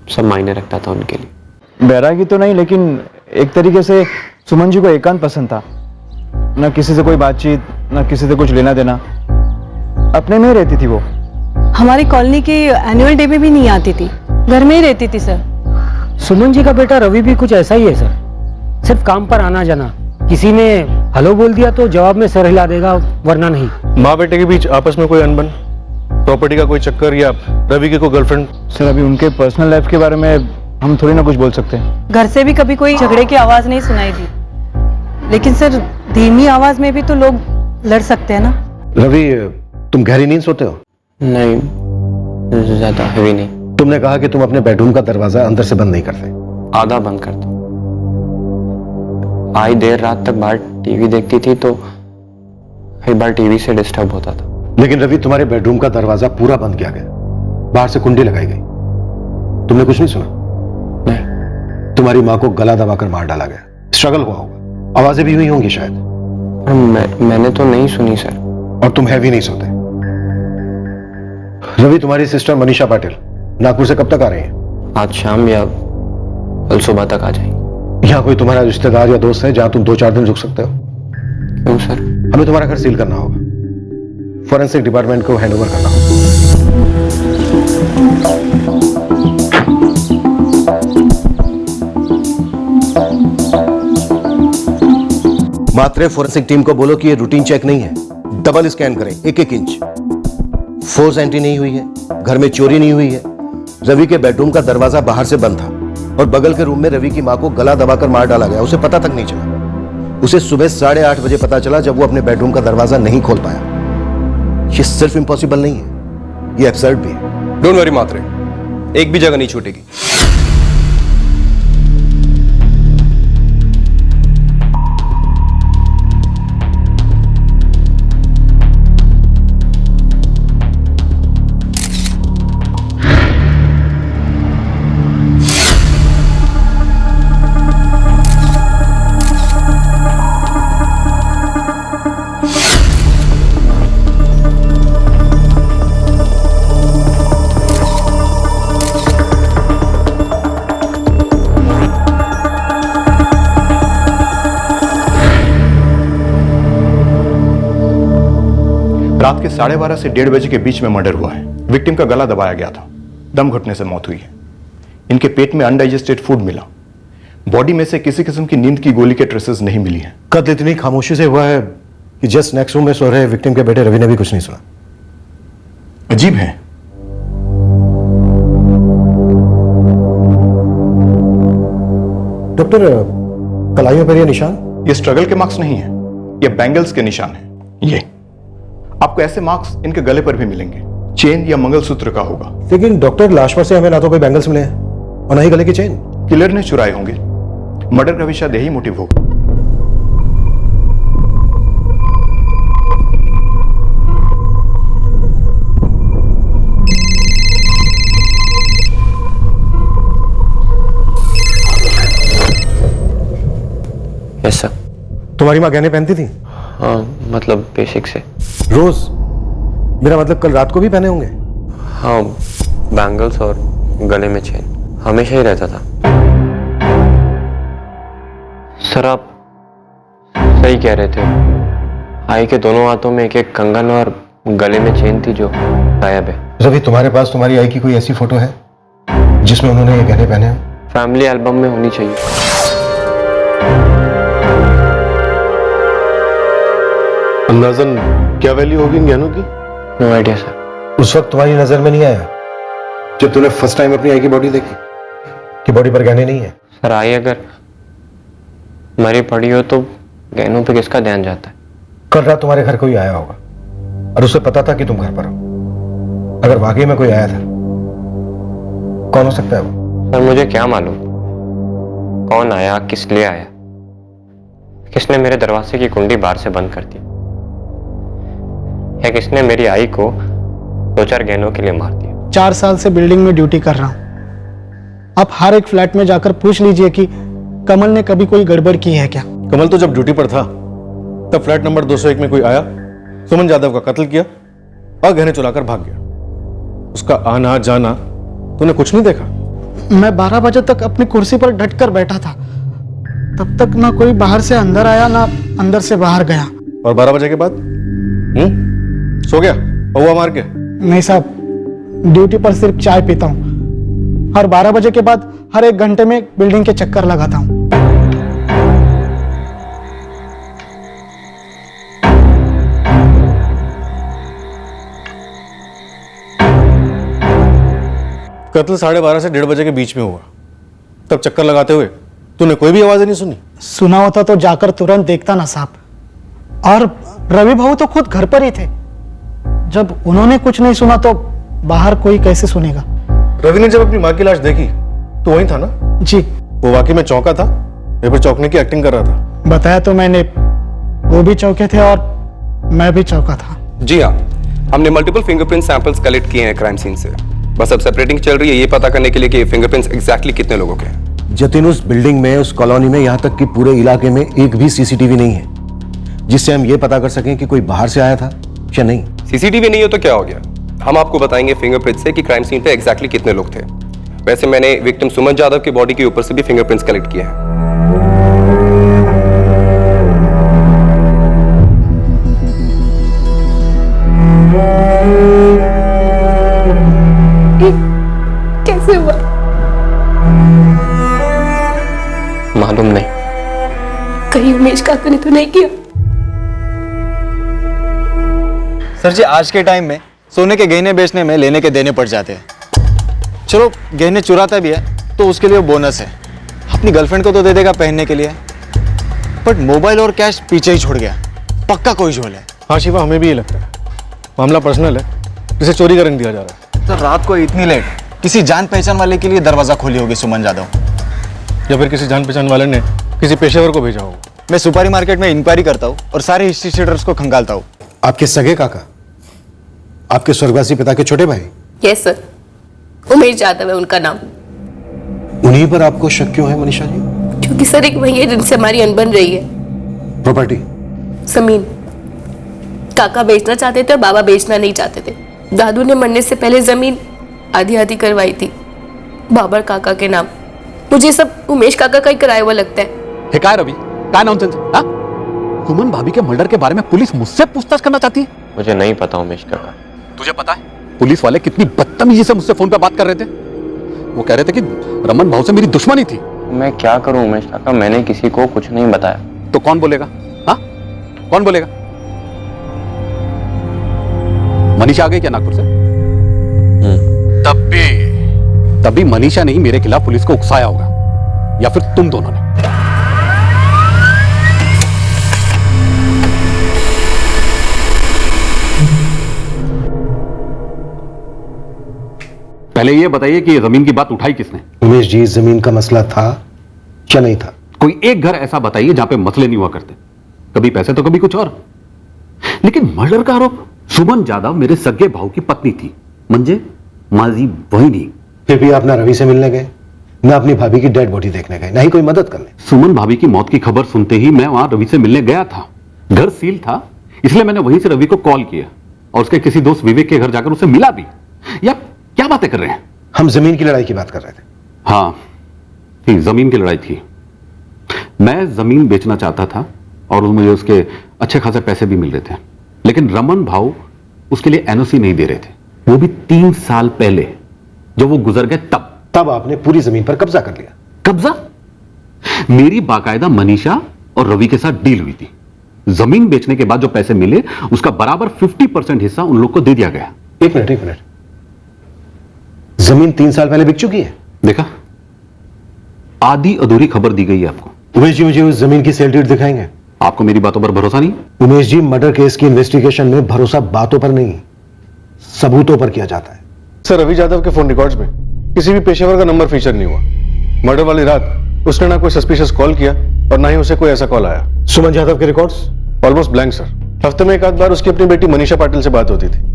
[SPEAKER 20] सब मायने रखता था उनके लिए।
[SPEAKER 2] बैरागी तो नहीं, लेकिन एक तरीके से सुमन जी को एकांत पसंद था। ना किसी से कोई बातचीत, ना किसी से कुछ लेना देना, अपने में ही रहती थी वो।
[SPEAKER 15] हमारी कॉलोनी की एनुअल डे में भी नहीं आती थी, घर में ही रहती थी सर।
[SPEAKER 6] सुमन जी का बेटा रवि भी कुछ ऐसा ही है सर, सिर्फ काम पर आना जाना, किसी ने हेलो बोल दिया तो जवाब में सर हिला देगा, वरना नहीं।
[SPEAKER 21] माँ बेटे के बीच आपस में कोई अनबन, प्रॉपर्टी का कोई चक्कर, या रवि की कोई गर्लफ्रेंड?
[SPEAKER 2] सर अभी उनके पर्सनल लाइफ के बारे में हम थोड़ी ना कुछ बोल सकते हैं।
[SPEAKER 15] घर से भी कभी कोई झगड़े की आवाज नहीं सुनाई दी, लेकिन सर धीमी आवाज में भी तो लोग लड़ सकते हैं ना।
[SPEAKER 21] रवि, तुम गहरी नींद सोते हो?
[SPEAKER 20] नहीं, ज्यादा हैवी नहीं।
[SPEAKER 21] तुमने कहा कि तुम अपने बेडरूम का दरवाजा अंदर से बंद नहीं करते।
[SPEAKER 20] आधा बंद करता। आई देर रात तक बाहर टीवी देखती थी तो कई बार टीवी से डिस्टर्ब होता था।
[SPEAKER 21] लेकिन रवि, तुम्हारे बेडरूम का दरवाजा पूरा बंद किया गया, बाहर से कुंडी लगाई गई, तुमने कुछ नहीं सुना?
[SPEAKER 20] नहीं।
[SPEAKER 21] तुम्हारी माँ को गला दबाकर मार डाला गया, स्ट्रगल हुआ होगा, आवाजें भी हुई होंगी शायद।
[SPEAKER 20] मैंने तो नहीं सुनी सर।
[SPEAKER 21] और तुम हैवी नहीं सोते। रवि, तुम्हारी सिस्टर मनीषा पाटिल नागपुर से कब तक आ रही है?
[SPEAKER 20] आज शाम या कल सुबह तक आ जाएंगे।
[SPEAKER 21] यहाँ कोई तुम्हारा रिश्तेदार या दोस्त है जहां तुम 2-4 दिन रुक सकते हो?
[SPEAKER 20] क्यों सर?
[SPEAKER 21] हमें तुम्हारा घर सील करना होगा, फॉरेंसिक डिपार्टमेंट को हैंडओवर करना होगा। मात्रे फॉरेंसिक टीम को बोलो कि ये रूटीन चेक नहीं है, डबल स्कैन करें 1-1 इंच। फोर्स एंट्री नहीं हुई है, घर में चोरी नहीं हुई है, रवि के बेडरूम का दरवाजा बाहर से बंद था और बगल के रूम में रवि की मां को गला दबाकर मार डाला गया, उसे पता तक नहीं चला। उसे सुबह 8:30 बजे पता चला जब वो अपने बेडरूम का दरवाजा नहीं खोल पाया। ये सिर्फ इम्पॉसिबल नहीं है, ये एब्सर्ड भी है।
[SPEAKER 2] डोंट वरी मात्रे, एक भी जगह नहीं छूटेगी।
[SPEAKER 1] रात के 12:30 से 1:30 बजे के बीच में मर्डर हुआ है। विक्टिम का गला दबाया गया था, दम घुटने से मौत हुई है। इनके पेट में अनडाइजेस्टेड फूड मिला, बॉडी में से किसी किस्म की नींद की गोली के ट्रेसेस नहीं मिली हैं।
[SPEAKER 21] कत्ल इतनी खामोशी से हुआ है कि जस्ट नेक्स्ट रूम में सो रहे विक्टिम के बेटे रवि ने भी कुछ नहीं सुना।
[SPEAKER 1] अजीब है।
[SPEAKER 21] डॉक्टर, कलाइयों पर ये निशान?
[SPEAKER 1] ये स्ट्रगल के मार्क्स नहीं है, ये बैंगल्स के निशान है। ये आपको ऐसे मार्क्स इनके गले पर भी मिलेंगे, चेन या मंगलसूत्र का होगा।
[SPEAKER 21] लेकिन डॉक्टर, लाश पर से हमें ना तो कोई बैंगल्स मिले हैं और ना ही गले की चेन।
[SPEAKER 1] किलर ने चुराए होंगे, मर्डर का भी शायद यही मोटिव होगा।
[SPEAKER 20] Yes sir.
[SPEAKER 21] तुम्हारी माँ गहने पहनती थी?
[SPEAKER 20] हाँ, मतलब बेसिक से।
[SPEAKER 21] रोज? मेरा मतलब कल रात को भी पहने होंगे?
[SPEAKER 20] हाँ, बैंगल्स और गले में चेन हमेशा ही रहता था। सर आप सही कह रहे थे, आई के दोनों हाथों में एक कंगन और गले में चेन थी जो गायब है।
[SPEAKER 21] रवि, तुम्हारे पास तुम्हारी आई की कोई ऐसी फोटो है जिसमें उन्होंने ये गहने पहने हो?
[SPEAKER 20] फैमिली एल्बम में होनी चाहिए।
[SPEAKER 21] अंदाजन क्या वैल्यू होगी इन गहनों की?
[SPEAKER 20] No idea sir.
[SPEAKER 21] उस वक्त तुम्हारी नजर में नहीं आया जब तूने फर्स्ट टाइम अपनी आई की बॉडी देखी कि बॉडी पर गहने नहीं है?
[SPEAKER 20] सर आई अगर मरी पड़ी हो तो गहनों पे किसका ध्यान जाता है?
[SPEAKER 21] कल रात तुम्हारे घर कोई आया होगा और उसे पता था कि तुम घर पर हो। अगर वाकई में कोई आया था, कौन हो सकता है वो?
[SPEAKER 20] सर मुझे क्या मालूम कौन आया, किस लिए आया, किसने मेरे दरवाजे की कुंडी बाहर से बंद कर दी, या किसने मेरी आई को 2-4 गहनों के लिए मार दिया।
[SPEAKER 3] 4 साल से बिल्डिंग में ड्यूटी कर रहा हूं। आप हर एक फ्लैट में जाकर पूछ लीजिए कि कमल ने कभी कोई गड़बड़ की है क्या।
[SPEAKER 21] कमल तो जब ड्यूटी पर था तब फ्लैट नंबर 201 में कोई आया, सुमन जाधव का कत्ल किया और गहने चुराकर भाग गया। उसका आना जाना तूने कुछ नहीं देखा?
[SPEAKER 3] मैं 12 बजे तक अपनी कुर्सी पर डट कर बैठा था। तब तक ना कोई बाहर से अंदर आया ना अंदर से बाहर गया।
[SPEAKER 21] और 12 बजे के बाद सो गया पौवा मार के?
[SPEAKER 3] नहीं साहब, ड्यूटी पर सिर्फ चाय पीता हूँ और 12 बजे के बाद हर 1 घंटे में बिल्डिंग के चक्कर लगाता हूँ।
[SPEAKER 21] कत्ल 12:30 से 1:30 बजे के बीच में हुआ। तब चक्कर लगाते हुए तूने कोई भी आवाज नहीं सुनी?
[SPEAKER 3] सुना होता तो जाकर तुरंत देखता ना साहब। और रवि भाऊ तो खुद घर पर ही थे। जब उन्होंने कुछ नहीं सुना तो बाहर कोई कैसे सुनेगा?
[SPEAKER 21] रवि ने जब अपनी माँ की लाश देखी तो वही था ना?
[SPEAKER 3] जी।
[SPEAKER 21] वो वाकई में चौंका था या फिर चौंकने की एक्टिंग कर रहा था?
[SPEAKER 3] बताया तो मैंने, वो भी चौंके थे और मैं भी चौंका था।
[SPEAKER 4] जी हाँ, हमने मल्टीपल फिंगरप्रिंट सैंपल्स कलेक्ट किए हैं क्राइम सीन से। बस अब सेपरेटिंग चल रही है ये पता करने के लिए कि फिंगरप्रिंट्स एग्जैक्टली कितने लोगों के हैं।
[SPEAKER 21] जतिन, उस बिल्डिंग में, उस कॉलोनी में, यहाँ तक कि पूरे इलाके में एक भी सीसीटीवी नहीं है जिससे हम ये पता कर सकें कि कोई बाहर से आया था या नहीं।
[SPEAKER 4] सीसीटीवी नहीं हो तो क्या हो गया, हम आपको बताएंगे फिंगरप्रिंट से कि क्राइम सीन पे एग्जैक्टली कितने लोग थे। वैसे मैंने विक्टिम सुमन जाधव की बॉडी के ऊपर से भी फिंगरप्रिंट्स कलेक्ट किए हैं।
[SPEAKER 17] कैसे हुआ?
[SPEAKER 20] मालूम नहीं।
[SPEAKER 17] कहीं उमेश काका ने तो नहीं किया?
[SPEAKER 22] सर जी, आज के टाइम में सोने के गहने बेचने में लेने के देने पड़ जाते हैं। चलो गहने चुराता भी है तो उसके लिए बोनस है, अपनी गर्लफ्रेंड को तो दे देगा पहनने के लिए। बट मोबाइल और कैश पीछे ही छोड़ गया, पक्का कोई झोल है।
[SPEAKER 21] हाँ शिवा, हमें भी ये लगता है। मामला पर्सनल है, इसे चोरी करने दिया जा रहा है।
[SPEAKER 22] सर रात को इतनी लेट किसी जान पहचान वाले के लिए दरवाजा खोली होगी सुमन जाधव,
[SPEAKER 21] या फिर किसी जान पहचान वाले ने किसी पेशेवर को भेजा होगा।
[SPEAKER 22] मैं सुपारी मार्केट में इंक्वायरी करता हूँ और सारे हिस्ट्री शीटर्स को खंगालता हूँ।
[SPEAKER 21] आपके सगे काका, आपके स्वर्गवासी पिता के छोटे भाई?
[SPEAKER 17] यस सर, उमेश जाधव है उनका नाम।
[SPEAKER 21] उन्हीं पर आपको शक क्यों है मनीषा जी?
[SPEAKER 17] क्योंकि सर एक वही है जिनसे हमारी अनबन रही है।
[SPEAKER 21] प्रॉपर्टी?
[SPEAKER 17] जमीन काका बेचना चाहते थे और बाबा बेचना नहीं चाहते थे। दादू ने मरने से पहले जमीन आधी आधी करवाई थी बाबर काका के नाम। मुझे सब उमेश काका का ही कराया हुआ लगता है।
[SPEAKER 23] काय रवि, काय नॉनसेंस? हाँ? सुमन भाभी के मर्डर के बारे में पुलिस मुझसे पूछताछ करना चाहती है?
[SPEAKER 20] मुझे नहीं पता उमेश काका।
[SPEAKER 23] तुझे पता है पुलिस वाले कितनी बदतमीजी से मुझसे फोन पे बात कर रहे थे? वो कह रहे थे कि रमन भाव से मेरी दुश्मनी थी।
[SPEAKER 20] मैं क्या करूं उमेश काका, मैंने किसी को कुछ नहीं बताया।
[SPEAKER 23] तो कौन बोलेगा? हाँ, कौन बोलेगा? मनीषा आ गई क्या नागपुर से? तब भी मनीषा ने ही मेरे खिलाफ पुलिस को उकसाया होगा, या फिर तुम दोनों ने। पहले ये बताइए कि ये जमीन की बात उठाई किसने?
[SPEAKER 21] उमेश जी, जमीन का मसला था क्या नहीं था?
[SPEAKER 23] कोई एक घर ऐसा बताइए जहां पे मसले नहीं हुआ करते, कभी पैसे तो कभी कुछ और। लेकिन मर्डर का आरोप? सुमन जाधव मेरे सगे भाव की पत्नी थी, म्हणजे माजी बहिनी।
[SPEAKER 21] फिर भी आप ना रवि से मिलने गए, ना अपनी भाभी की डेड बॉडी देखने गए, ना ही कोई मदद करने।
[SPEAKER 23] सुमन भाभी की मौत की खबर सुनते ही मैं वहां रवि से मिलने गया था। घर सील था, इसलिए मैंने वहीं से रवि को कॉल किया और उसके किसी दोस्त विवेक के घर जाकर उसे मिला भी। या क्या बातें कर रहे हैं?
[SPEAKER 21] हम जमीन की लड़ाई की बात कर रहे थे।
[SPEAKER 23] हाँ, जमीन की लड़ाई थी। मैं जमीन बेचना चाहता था और मुझे उसके अच्छे खासे पैसे भी मिल रहे थे, लेकिन रमन भाव उसके लिए एनओसी नहीं दे रहे थे, वो भी 3 साल पहले जब वो गुजर गए तब
[SPEAKER 21] आपने पूरी जमीन पर कब्जा कर लिया।
[SPEAKER 23] कब्जा? मेरी बाकायदा मनीषा और रवि के साथ डील हुई थी। जमीन बेचने के बाद जो पैसे मिले उसका बराबर 50% हिस्सा उन लोग को दे दिया गया।
[SPEAKER 21] एक मिनट, जमीन 3 साल पहले बिक चुकी है।
[SPEAKER 23] देखा, आधी अधूरी खबर दी गई है आपको।
[SPEAKER 21] उमेश जी, मुझे उस जमीन की सेल डीड दिखाएंगे?
[SPEAKER 23] आपको मेरी बातों पर भरोसा नहीं?
[SPEAKER 21] उमेश जी, मर्डर केस की इन्वेस्टिगेशन में भरोसा बातों पर नहीं, सबूतों पर किया जाता है। सर, रवि जाधव के फोन रिकॉर्ड्स में किसी भी पेशेवर का नंबर फीचर नहीं हुआ। मर्डर वाली रात उसने ना कोई सस्पिशियस कॉल किया और ना ही उसे कोई ऐसा कॉल आया। सुमन जाधव के रिकॉर्ड्स ऑलमोस्ट ब्लैंक सर। हफ्ते में एक आध बार उसकी अपनी बेटी मनीषा पाटिल से बात होती थी।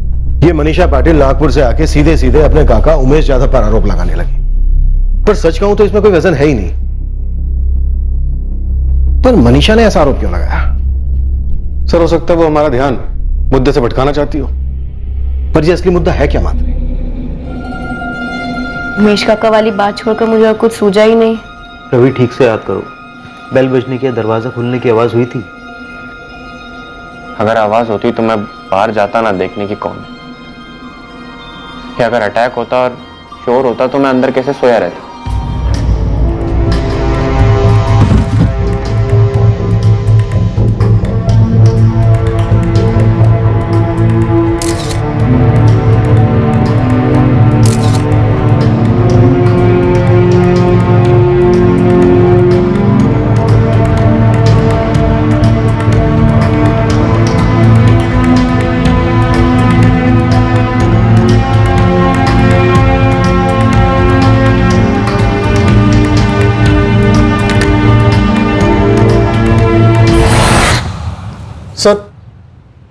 [SPEAKER 21] ये मनीषा पाटिल नागपुर से आके सीधे सीधे अपने काका उमेश जाधव पर आरोप लगाने लगी। पर सच कहूं तो इसमें कोई वजन है ही नहीं। पर मनीषा ने ऐसा आरोप क्यों लगाया? सर, हो सकता है वो हमारा ध्यान मुद्दे से भटकाना चाहती हो। पर ये असली मुद्दा है क्या मात्र?
[SPEAKER 17] उमेश काका वाली बात छोड़कर मुझे और कुछ सूझा ही नहीं।
[SPEAKER 7] रवि, ठीक से याद करो, बेल बजने की, दरवाजा खुलने की आवाज हुई थी?
[SPEAKER 20] अगर आवाज होती तो मैं बाहर जाता ना देखने की कौन है। या अगर अटैक होता और शोर होता तो मैं अंदर कैसे सोया रहता।
[SPEAKER 21] सर,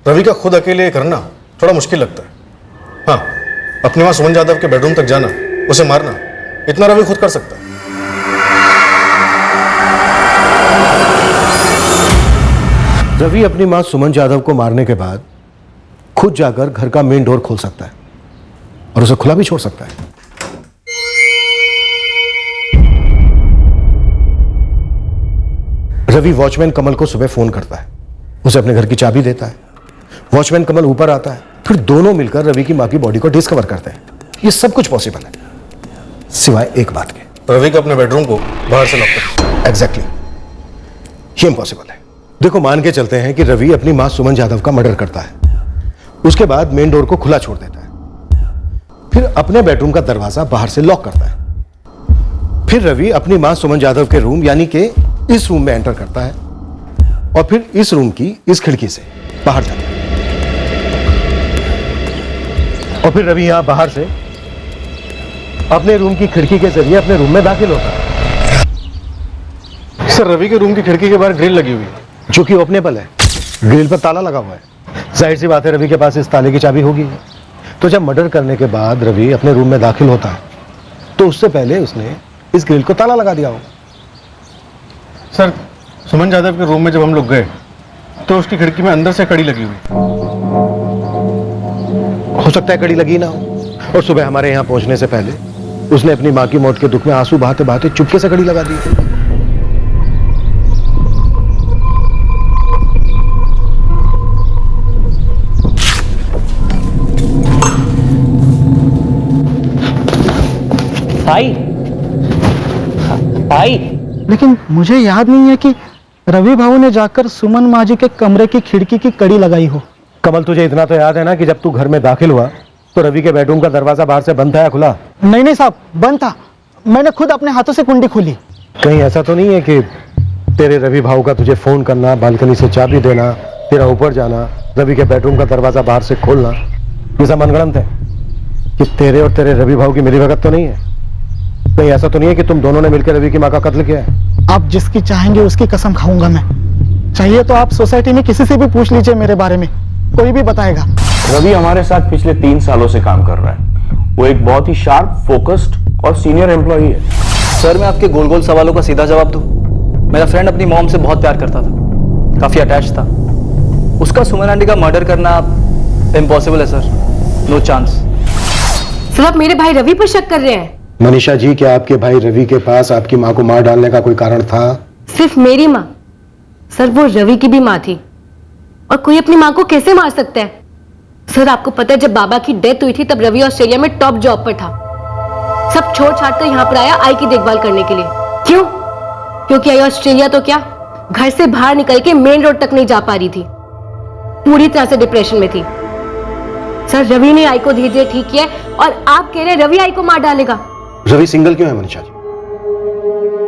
[SPEAKER 21] रवि का खुद अकेले करना थोड़ा मुश्किल लगता है। हाँ, अपनी मां सुमन जाधव के बेडरूम तक जाना, उसे मारना, इतना रवि खुद कर सकता है। रवि अपनी मां सुमन जाधव को मारने के बाद खुद जाकर घर का मेन डोर खोल सकता है और उसे खुला भी छोड़ सकता है। रवि वॉचमैन कमल को सुबह फोन करता है, उसे अपने घर की चाबी देता है। वॉचमैन कमल ऊपर आता है, फिर दोनों मिलकर रवि की मां की बॉडी को डिस्कवर करते हैं। ये सब कुछ पॉसिबल है सिवाय एक बात के, रवि को अपने बेडरूम को बाहर से लॉक कर। एग्जैक्टली, ये इम्पॉसिबल है। देखो, मान के चलते हैं कि रवि अपनी मां सुमन जाधव का मर्डर करता है, उसके बाद मेन डोर को खुला छोड़ देता है, फिर अपने बेडरूम का दरवाजा बाहर से लॉक करता है, फिर रवि अपनी मां सुमन जाधव के रूम यानी कि इस रूम में एंटर करता है और फिर इस रूम की इस खिड़की से बाहर जाता है और फिर रवि यहां बाहर से अपने रूम की खिड़की के जरिए अपने रूम में दाखिल होता है। सर, रवि के रूम की खिड़की के बाहर ग्रिल लगी हुई है जो कि ओपनेबल है, ग्रिल पर ताला लगा हुआ है। जाहिर सी बात है रवि के पास इस ताले की चाबी होगी। तो जब मर्डर करने के बाद रवि अपने रूम में दाखिल होता है तो उससे पहले उसने इस ग्रिल को ताला लगा दिया होगा। सर, सुमन जाधव के रूम में जब हम लोग गए तो उसकी खिड़की में अंदर से कड़ी लगी हुई, हो सकता है कड़ी लगी ना हो और सुबह हमारे यहाँ पहुंचने से पहले उसने अपनी मां की मौत के दुख में आंसू बहाते बहाते चुपके से कड़ी लगा दी।
[SPEAKER 3] भाई, लेकिन मुझे याद नहीं है कि रवि भाऊ ने जाकर सुमन माँ जी के कमरे की खिड़की की कड़ी लगाई हो।
[SPEAKER 21] कमल, तुझे इतना तो याद है ना कि जब तू घर में दाखिल हुआ तो रवि के बेडरूम का दरवाजा बाहर से बंद था या खुला?
[SPEAKER 3] नहीं साहब, बंद था। मैंने खुद अपने हाथों से कुंडी खोली।
[SPEAKER 21] कहीं ऐसा तो नहीं है कि तेरे रवि भाऊ का तुझे फोन करना, बालकनी से चाबी देना, तेरा ऊपर जाना, रवि के बेडरूम का दरवाजा बाहर से खोलना, ये सब मनगढ़ंत है? कि तेरे और तेरे रवि भाऊ की मिलीभगत तो नहीं है? कहीं ऐसा तो नहीं है कि तुम दोनों ने मिलकर रवि की मां का कत्ल किया है?
[SPEAKER 3] आप जिसकी चाहेंगे उसकी कसम खाऊंगा मैं। चाहिए तो आप सोसाइटी में किसी से भी पूछ लीजिए मेरे बारे में, कोई भी बताएगा।
[SPEAKER 8] रवि हमारे साथ पिछले 3 सालों से काम कर रहा है। वो एक बहुत ही शार्प, फोकस्ड और सीनियर एम्प्लॉई है।
[SPEAKER 22] सर, मैं आपके गोल गोल सवालों का सीधा जवाब दूं। मेरा फ्रेंड अपनी मॉम से बहुत प्यार करता था, काफी अटैच था। उसका सुमन आंटी का मर्डर करना इम्पॉसिबल है सर, नो चांस।
[SPEAKER 17] सर, आप मेरे भाई रवि पर शक कर रहे हैं?
[SPEAKER 21] मनीषा जी, क्या आपके भाई रवि के पास आपकी मां को मार डालने का कोई कारण था?
[SPEAKER 17] सिर्फ मेरी माँ? सर, वो रवि की भी माँ थी और कोई अपनी माँ को कैसे मार सकता है? सर, आपको पता है जब बाबा की डेथ हुई थी तब रवि ऑस्ट्रेलिया में टॉप जॉब पर था। सब छोड़ छाड़ कर यहाँ पर आया आई की देखभाल करने के लिए। क्यों? क्योंकि आई ऑस्ट्रेलिया तो क्या, घर से बाहर निकल के मेन रोड तक नहीं जा पा रही थी, पूरी तरह से डिप्रेशन में थी। सर, रवि ने आई को धीरे धीरे ठीक किया और आप कह रहे हैं रवि आई को मार डालेगा?
[SPEAKER 21] रवि सिंगल क्यों है मनीषा जी?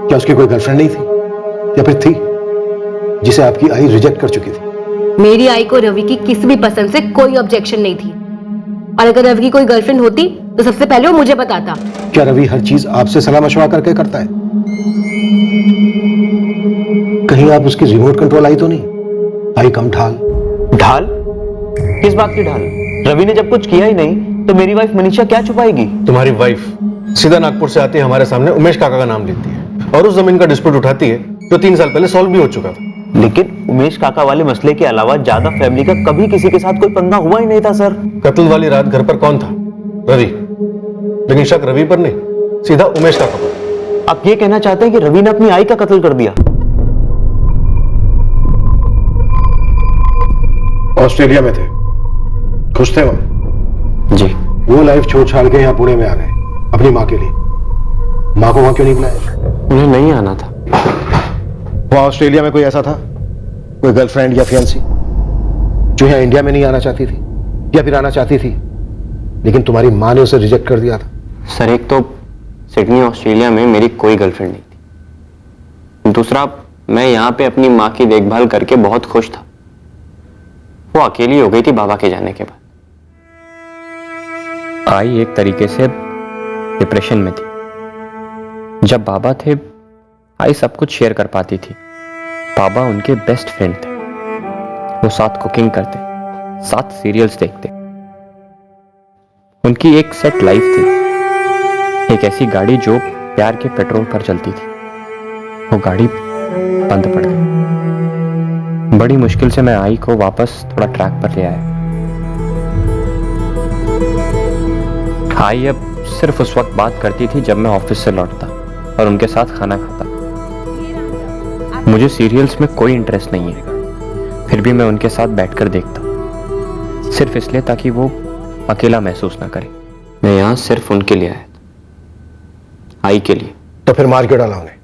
[SPEAKER 21] क्या उसकी कोई गर्लफ्रेंड नहीं थी या फिर थी जिसे आपकी आई रिजेक्ट कर चुकी थी?
[SPEAKER 17] मेरी आई को रवि की किसी भी पसंद से कोई ऑब्जेक्शन नहीं थी और अगर रवि की कोई गर्लफ्रेंड होती तो सबसे पहले वो मुझे बताता।
[SPEAKER 21] क्या रवि हर चीज आपसे सलाह मशवरा करके करता है? कहीं आप उसकी रिमोट कंट्रोल आई तो नहीं? आई कम ढाल।
[SPEAKER 8] ढाल? किस बात की ढाल? रवि ने जब कुछ किया ही नहीं तो मेरी वाइफ मनीषा क्या छुपाएगी?
[SPEAKER 21] तुम्हारी वाइफ सीधा नागपुर से आती है, हमारे सामने उमेश काका का नाम लेती है और उस जमीन का डिस्प्यूट उठाती है जो 3 साल पहले सॉल्व भी हो चुका था।
[SPEAKER 8] लेकिन उमेश काका वाले मसले के अलावा ज्यादा फैमिली का कभी किसी के साथ कोई पंगा हुआ ही नहीं था सर।
[SPEAKER 21] कत्ल वाली रात घर पर कौन था? रवि। लेकिन शक रवि पर नहीं, सीधा उमेश का खबर।
[SPEAKER 8] आप ये कहना चाहते हैं कि रवि ने अपनी आई का कत्ल कर दिया?
[SPEAKER 21] ऑस्ट्रेलिया में थे, खुश थे वहां?
[SPEAKER 8] जी।
[SPEAKER 21] वो लाइफ छोड़ छाड़ के यहाँ पुणे में आ गए अपनी माँ के लिए। माँ को वहां क्यों नहीं बुलाया?
[SPEAKER 8] उन्हें नहीं आना था।
[SPEAKER 21] वहां ऑस्ट्रेलिया में कोई ऐसा था, कोई गर्लफ्रेंड या फियांसी जो यहाँ इंडिया में नहीं आना चाहती थी या फिर आना चाहती थी लेकिन तुम्हारी माँ ने उसे रिजेक्ट कर दिया था?
[SPEAKER 20] सर, एक तो सिडनी ऑस्ट्रेलिया में मेरी कोई गर्लफ्रेंड नहीं थी, दूसरा मैं यहाँ पे अपनी माँ की देखभाल करके बहुत खुश था। वो अकेली हो गई थी बाबा के जाने के बाद। आई एक तरीके से डिप्रेशन में थी। जब बाबा थे आई सब कुछ शेयर कर पाती थी। बाबा उनके बेस्ट फ्रेंड थे। वो साथ कुकिंग करते, साथ सीरियल्स देखते। उनकी एक सेट लाइफ थी, एक ऐसी गाड़ी जो प्यार के पेट्रोल पर चलती थी। वो गाड़ी बंद पड़ गई। बड़ी मुश्किल से मैं आई को वापस थोड़ा ट्रैक पर ले आया। आई अब सिर्फ उस वक्त बात करती थी जब मैं ऑफिस से लौटता और उनके साथ खाना खाता। मुझे सीरियल्स में कोई इंटरेस्ट नहीं है, फिर भी मैं उनके साथ बैठकर देखता, सिर्फ इसलिए ताकि वो अकेला महसूस ना करे। मैं यहां सिर्फ उनके लिए आया था, आई के लिए।
[SPEAKER 21] तो फिर मार के डाला उन्हें।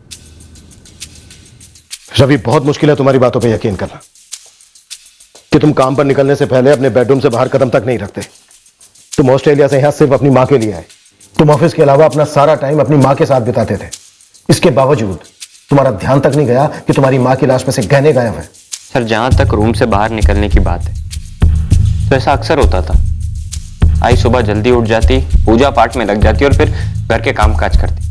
[SPEAKER 21] रवि, बहुत मुश्किल है तुम्हारी बातों पे यकीन करना कि तुम काम पर निकलने से पहले अपने बेडरूम से बाहर कदम तक नहीं रखते। तुम ऑस्ट्रेलिया से यहां सिर्फ अपनी मां के लिए आए। तुम ऑफिस के अलावा अपना सारा टाइम अपनी मां के साथ बिताते थे। इसके बावजूद तुम्हारा ध्यान तक नहीं गया कि तुम्हारी मां की लाश में से गहने गायब हैं।
[SPEAKER 20] सर, जहां तक रूम से बाहर निकलने की बात है तो ऐसा अक्सर होता था। आई सुबह जल्दी उठ जाती, पूजा पाठ में लग जाती और फिर घर के काम काज करती।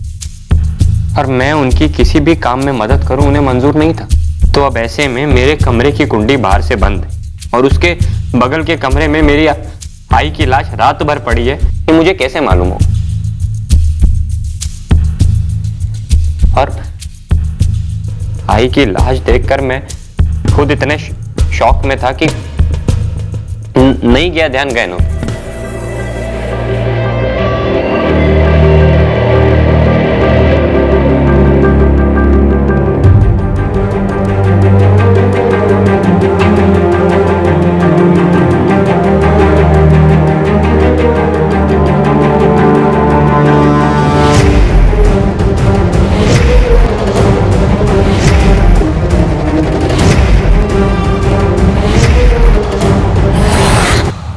[SPEAKER 20] और मैं उनकी किसी भी काम में मदद करूं उन्हें मंजूर नहीं था। तो अब ऐसे में मेरे कमरे की कुंडी बाहर से बंद है और उसके बगल के कमरे में मेरी आई की लाश रात भर पड़ी है, कि मुझे कैसे मालूम हो। और आई की लाश देखकर मैं खुद इतने शॉक में था कि नहीं गया ध्यान गहनों।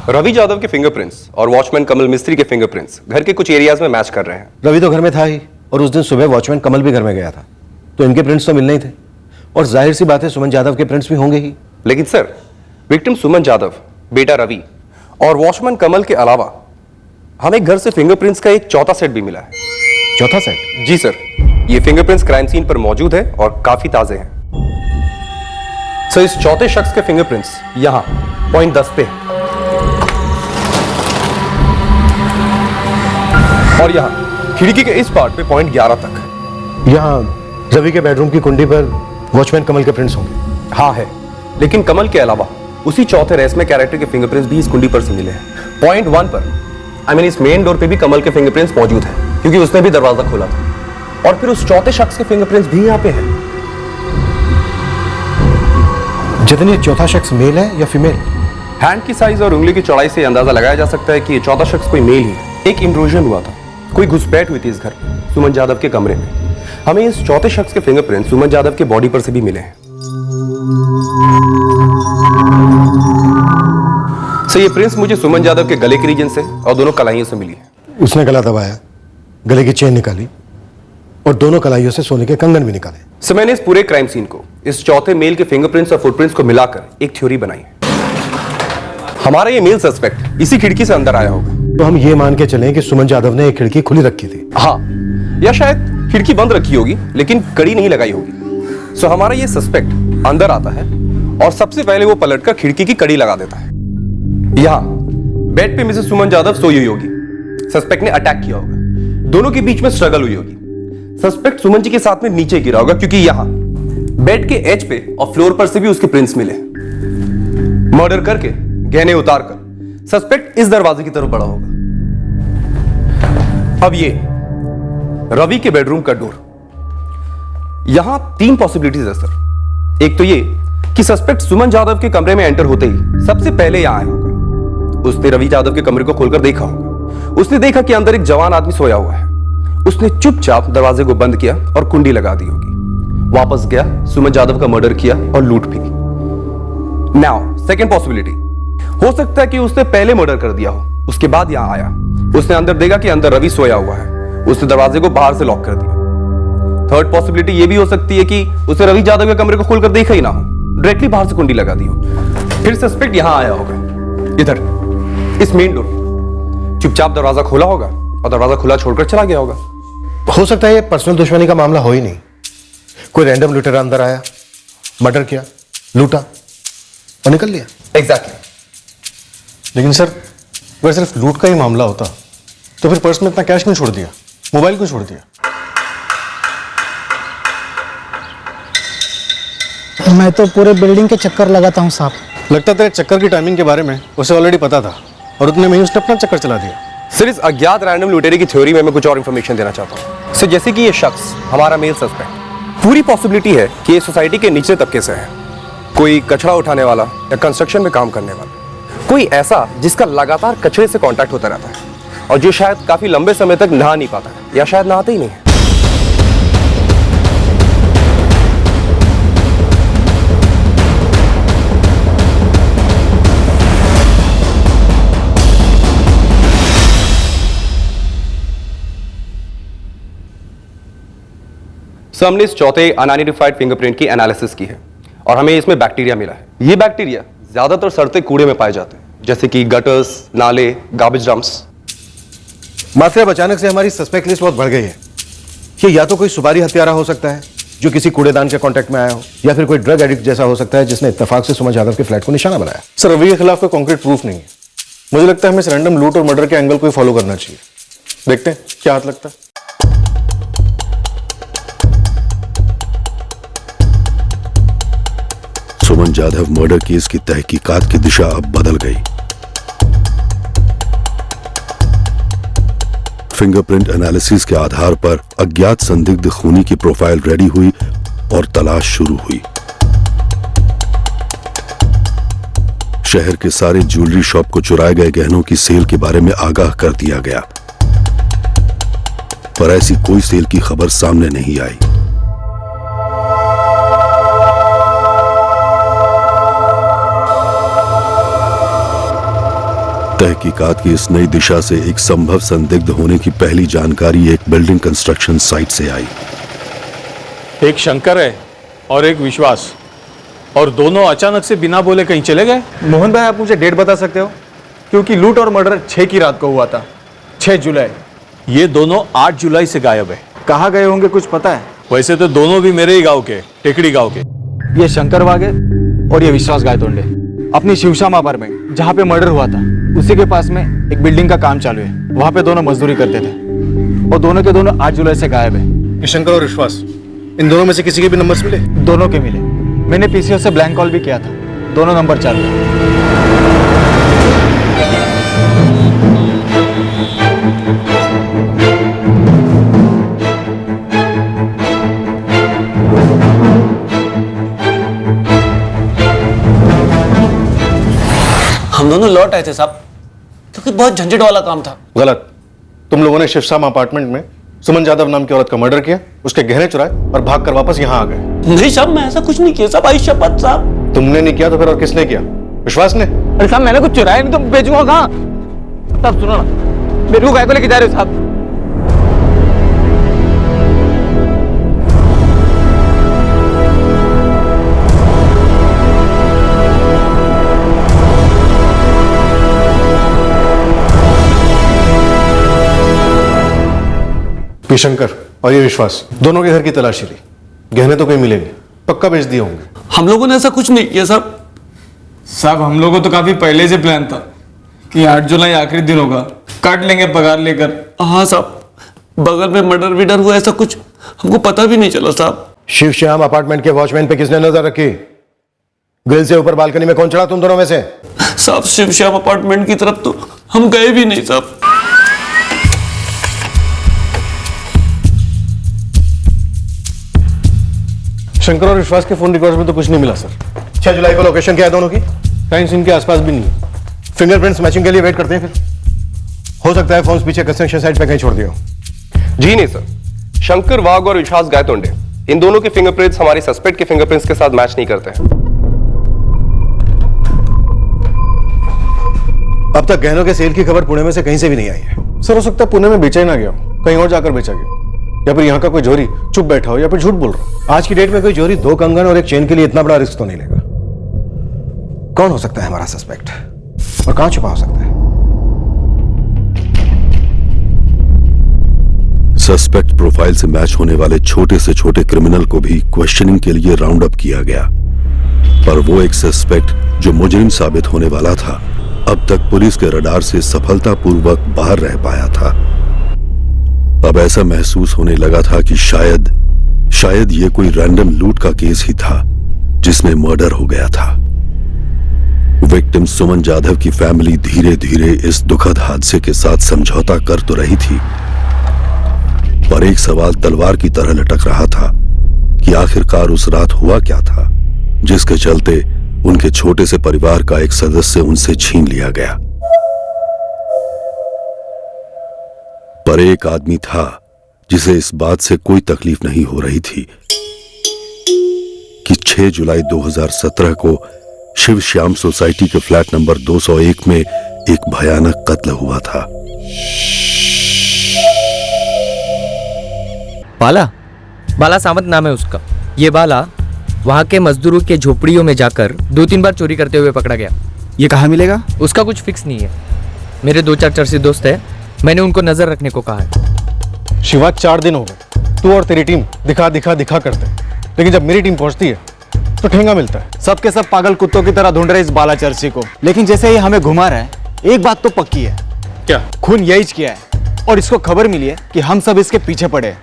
[SPEAKER 4] रवि यादव के फिंगरप्रिंट्स और वॉचमैन कमल मिस्त्री के फिंगरप्रिंट्स घर के कुछ एरियाज में मैच कर रहे हैं।
[SPEAKER 21] रवि तो घर में था ही और उस दिन सुबह वॉचमैन कमल भी घर में गया था, तो इनके प्रिंट्स तो मिलने ही थे और जाहिर सी बात है सुमन यादव के प्रिंट्स भी होंगे ही।
[SPEAKER 4] लेकिन सर, विक्टिम सुमन यादव, बेटा रवि और वॉचमैन कमल के अलावा हमें घर से फिंगरप्रिंट्स का एक चौथा सेट भी मिला है।
[SPEAKER 21] चौथा सेट?
[SPEAKER 4] जी सर, ये फिंगरप्रिंट्स क्राइम सीन पर मौजूद है और काफी ताजे हैं। सर, इस चौथे शख्स के फिंगरप्रिंट्स यहां पॉइंट 10 पे है और यहां खिड़की के इस पार्ट पे पॉइंट 11 तक।
[SPEAKER 21] यहाँ रवि के बेडरूम की कुंडी पर वॉचमैन कमल के प्रिंट्स होंगे।
[SPEAKER 4] हाँ है, लेकिन कमल के अलावा उसी चौथे रेस में कैरेक्टर के फिंगरप्रिंट्स भी इस कुंडी पर से मिले हैं। पॉइंट 1 पर इस मेन डोर पे भी कमल के फिंगरप्रिंट्स मौजूद हैं, क्योंकि उसने भी दरवाजा खोला था। और फिर उस चौथे शख्स के फिंगरप्रिंट्स भी यहाँ पे हैं।
[SPEAKER 21] जितनी चौथा शख्स मेल है या फीमेल?
[SPEAKER 4] हैंड की साइज और उंगली की चौड़ाई से अंदाजा लगाया जा सकता है कि ये चौथा शख्स कोई मेल ही है। एक इंट्रूजन हुआ था, कोई घुसपैठ हुई थी इस घर में, सुमन यादव के कमरे में। हमें इस चौथे शख्स के फिंगरप्रिंट सुमन यादव के बॉडी पर से भी मिले हैं। सर, ये प्रिंट्स मुझे सुमन यादव के गले के रीजन से और दोनों कलाइयों से मिली है।
[SPEAKER 21] उसने गला दबाया, गले की चेन निकाली और दोनों कलाइयों से सोने के कंगन भी निकाले।
[SPEAKER 4] सर, मैंने इस पूरे क्राइम सीन को इस चौथे मेल के फिंगरप्रिंट्स और फुटप्रिंट्स को मिलाकर एक थ्योरी बनाई है। हमारा ये मेल सस्पेक्ट इसी खिड़की से अंदर आया होगा।
[SPEAKER 21] तो हम ये मान के चलें कि सुमन यादव ने एक खिड़की खुली रखी थी।
[SPEAKER 4] हाँ, या शायद खिड़की बंद रखी होगी लेकिन कड़ी नहीं लगाई होगी। सो हमारा ये सस्पेक्ट अंदर आता है और सबसे पहले वो पलटकर खिड़की की कड़ी लगा देता है। यहाँ बेड पे मिसेस सुमन यादव सोई हुई होगी। सस्पेक्ट ने अटैक किया होगा, दोनों के बीच में स्ट्रगल हुई होगी। सस्पेक्ट सुमन जी के साथ में नीचे गिरा होगा, क्योंकि यहाँ बेड के एज पे और फ्लोर पर से भी उसके प्रिंट्स मिले। मर्डर करके गहने उतारकर सस्पेक्ट इस दरवाजे की तरफ बढ़ा होगा। अब ये रवि के बेडरूम का डोर। यहां 3 पॉसिबिलिटीज है सर। एक तो ये कि सस्पेक्ट सुमन जाधव के कमरे में एंटर होते ही सबसे पहले यहां आया होगा। उसने रवि जाधव के कमरे को खोलकर देखा होगा। उसने देखा कि अंदर एक जवान आदमी सोया हुआ है। उसने चुपचाप दरवाजे को बंद किया और कुंडी लगा दी होगी। वापस गया, सुमन जाधव का मर्डर किया और लूट भी। नाउ सेकंड पॉसिबिलिटी, हो सकता है कि उसने पहले मर्डर कर दिया हो, उसके बाद यहां आया। उसने अंदर देखा कि अंदर रवि सोया हुआ है, उसने दरवाजे को बाहर से लॉक कर दिया। थर्ड पॉसिबिलिटी यह भी हो सकती है कि उसे रवि जाधव के कमरे को खोलकर देखा ही ना हो, डायरेक्टली बाहर से कुंडी लगा दी हो। फिर सस्पेक्ट यहां आया होगा, इधर इस मेन डोर, चुपचाप दरवाजा खोला होगा और दरवाजा खुला छोड़कर चला गया होगा।
[SPEAKER 21] हो सकता है ये पर्सनल दुश्मनी का मामला हो ही नहीं, कोई रैंडम लुटेरा अंदर आया, मर्डर किया, लूटा और निकल लिया।
[SPEAKER 4] एग्जैक्टली।
[SPEAKER 21] लेकिन सर अगर सिर्फ लूट का ही मामला होता तो फिर पर्स में इतना कैश क्यों छोड़ दिया, मोबाइल क्यों छोड़ दिया?
[SPEAKER 3] मैं तो पूरे बिल्डिंग के चक्कर लगाता हूँ साहब।
[SPEAKER 21] लगता तेरे चक्कर की टाइमिंग के बारे में उसे ऑलरेडी पता था और उतने में ही उसने अपना चक्कर चला दिया।
[SPEAKER 4] सर, इस अज्ञात रैंडम लुटेरे की थ्योरी में मैं कुछ और इंफॉर्मेशन देना चाहता हूँ। सर, जैसे कि ये शख्स हमारा मेल सस्पेक्ट, पूरी पॉसिबिलिटी है कि ये सोसाइटी के निचले तबके से है। कोई कचरा उठाने वाला या कंस्ट्रक्शन में काम करने वाला, कोई ऐसा जिसका लगातार कचरे से कांटेक्ट होता रहता है और जो शायद काफी लंबे समय तक नहा नहीं पाता है या शायद नहाता ही नहीं है। सो हमने इस चौथे अनआइडेंटिफाइड फिंगरप्रिंट की एनालिसिस की है और हमें इसमें बैक्टीरिया मिला है। ये बैक्टीरिया ज्यादातर सड़ते कूड़े में पाए जाते हैं, जैसे कि गटर्स, नाले, गार्बेज डंप्स।
[SPEAKER 21] माफिया अचानक से हमारी सस्पेक्ट लिस्ट बहुत बढ़ गई है। ये या तो कोई सुपारी हत्यारा हो सकता है जो किसी कूड़ेदान के कांटेक्ट में आया हो, या फिर कोई ड्रग एडिक्ट जैसा हो सकता है जिसने इत्तेफाक से सुमन जाधव के फ्लैट को निशाना बनाया। सर, रवि के खिलाफ कोई कॉन्क्रीट प्रूफ नहीं है। मुझे लगता है हमें इस रैंडम लूट और मर्डर के एंगल को फॉलो करना चाहिए। देखते हैं क्या हाथ लगता है।
[SPEAKER 19] सुमन जाधव मर्डर केस की तहकीकात की दिशा अब बदल गई। फिंगरप्रिंट एनालिसिस के आधार पर अज्ञात संदिग्ध खूनी की प्रोफाइल रेडी हुई और तलाश शुरू हुई। शहर के सारे ज्वेलरी शॉप को चुराए गए गहनों की सेल के बारे में आगाह कर दिया गया, पर ऐसी कोई सेल की खबर सामने नहीं आई। तहकीकात की इस नई दिशा से एक संभव संदिग्ध होने की पहली जानकारी एक बिल्डिंग कंस्ट्रक्शन साइट से आई।
[SPEAKER 1] एक शंकर है और एक विश्वास, और दोनों अचानक से बिना बोले कहीं चले गए।
[SPEAKER 22] मोहन भाई, आप मुझे डेट बता सकते हो? क्योंकि लूट और मर्डर 6 की रात को हुआ था, 6 जुलाई।
[SPEAKER 1] ये दोनों 8 जुलाई से गायब है।
[SPEAKER 22] कहाँ गए होंगे कुछ पता है?
[SPEAKER 1] वैसे तो दोनों भी मेरे ही गांव के, टेकड़ी गांव के।
[SPEAKER 22] ये शंकर वागे और ये विश्वास गायतोंडे अपनी शिवश्याम अपार्टमेंट जहाँ पे मर्डर हुआ था उसी के पास में एक बिल्डिंग का काम चालू है, वहाँ पे दोनों मजदूरी करते थे और दोनों के दोनों 8 जुलाई से गायब है।
[SPEAKER 21] शंकर और विश्वास, इन दोनों में से किसी के भी नंबर्स मिले?
[SPEAKER 22] दोनों के मिले। मैंने पीसीओ से ब्लैंक कॉल भी किया था, दोनों नंबर चालू है।
[SPEAKER 10] हम दोनों लौट आए थे साहब, क्योंकि बहुत झंझट वाला काम था।
[SPEAKER 21] गलत। तुम लोगों ने शिवश्याम अपार्टमेंट में सुमन जाधव नाम की औरत का मर्डर किया, उसके गहने चुराए और भागकर वापस यहाँ आ गए।
[SPEAKER 10] नहीं साहब, मैं ऐसा कुछ नहीं किया साहब, आई शपथ साहब।
[SPEAKER 21] तुमने नहीं किया तो फिर और किसने किया? विश्वास ने?
[SPEAKER 22] अरे साहब, मैंने कुछ चुराया नहीं तो बेचूंगा कहाँ? साहब सुनो ना, मेरे को गाय को लेके जा रहे हो साहब?
[SPEAKER 21] ये शंकर और ये विश्वास, दोनों के घर की तलाशी ली, गहने तो कहीं मिलेंगे, पक्का बेच दिए होंगे।
[SPEAKER 10] हम लोगों ने ऐसा कुछ नहीं किया साहब।
[SPEAKER 22] साहब, हम लोगों को तो काफी पहले से प्लान था कि 8 जुलाई आखिरी दिन होगा, काट लेंगे पगार लेकर।
[SPEAKER 10] हाँ साहब, बगल में मर्डर विडर हुआ, ऐसा कुछ हमको पता भी नहीं चला साहब।
[SPEAKER 21] शिवश्याम अपार्टमेंट के वॉचमैन पे किसने नजर रखी? ग्रिल से ऊपर बालकनी में कौन चढ़ा तुम दोनों में से?
[SPEAKER 10] साहब, शिवश्याम अपार्टमेंट की तरफ तो हम गए भी नहीं साहब।
[SPEAKER 21] शंकर और विश्वास के फोन रिकॉर्ड्स में तो कुछ नहीं मिला सर। 6 जुलाई को लोकेशन क्या है दोनों की? क्राइम सीन के आसपास भी नहीं है। फिंगरप्रिंट्स मैचिंग के लिए वेट करते हैं फिर। हो सकता है फोन्स पीछे कंस्ट्रक्शन साइट पे कहीं छोड़ दिया हो।
[SPEAKER 4] जी नहीं सर, शंकर वाघ और विश्वास गायतोंडे, इन दोनों के फिंगरप्रिंट्स हमारे सस्पेक्ट के फिंगरप्रिंट्स के साथ मैच नहीं करते हैं।
[SPEAKER 21] अब तक गहनों के सेल की खबर पुणे में से कहीं से भी नहीं आई है। सर हो सकता है पुणे में बेचा ही ना गया हो, कहीं और जाकर बेचा गया, या फिर यहाँ का कोई जोरी चुप बैठा हो, या फिर झूठ बोल रहा हो। आज की डेट में कोई जोरी 2 कंगन और एक चेन के लिए इतना बड़ा रिस्क तो नहीं लेगा। कौन हो सकता है हमारा सस्पेक्ट और कहां छुपा हो सकता है?
[SPEAKER 19] सस्पेक्ट प्रोफाइल से मैच होने वाले छोटे से छोटे क्रिमिनल को भी क्वेश्चनिंग के लिए राउंड अप किया गया, पर वो एक सस्पेक्ट जो मुजरिम साबित होने वाला था, अब तक पुलिस के रडार से सफलतापूर्वक बाहर रह पाया था। अब ऐसा महसूस होने लगा था कि शायद ये कोई रैंडम लूट का केस ही था जिसमें मर्डर हो गया था। विक्टिम सुमन जाधव की फैमिली धीरे धीरे इस दुखद हादसे के साथ समझौता कर तो रही थी, पर एक सवाल तलवार की तरह लटक रहा था कि आखिरकार उस रात हुआ क्या था जिसके चलते उनके छोटे से परिवार का एक सदस्य उनसे छीन लिया गया। पर एक आदमी था जिसे इस बात से कोई तकलीफ नहीं हो रही थी कि 6 जुलाई 2017 को शिव श्याम सोसाइटी के फ्लैट नंबर 201 में एक भयानक कत्ल हुआ था।
[SPEAKER 9] बाला सामंत नाम है उसका। ये बाला वहां के मजदूरों के झोपड़ियों में जाकर 2-3 बार चोरी करते हुए पकड़ा गया।
[SPEAKER 22] ये कहाँ मिलेगा?
[SPEAKER 9] उसका कुछ फिक्स नहीं है। मेरे 2-4 चर्चित दोस्त हैं, मैंने उनको नजर रखने को कहा है।
[SPEAKER 21] शिवा 4 दिन हो गए तू और तेरी टीम दिखा करते हैं, लेकिन जब मेरी टीम पहुंचती है तो ठेंगा मिलता है।
[SPEAKER 22] सबके सब पागल कुत्तों की तरह ढूंढ रहे इस बाला चर्ची को, लेकिन जैसे ही हमें घुमा रहा है, एक बात तो पक्की है।
[SPEAKER 21] क्या?
[SPEAKER 22] खून यही किया है और इसको खबर मिली है कि हम सब इसके पीछे पड़े हैं।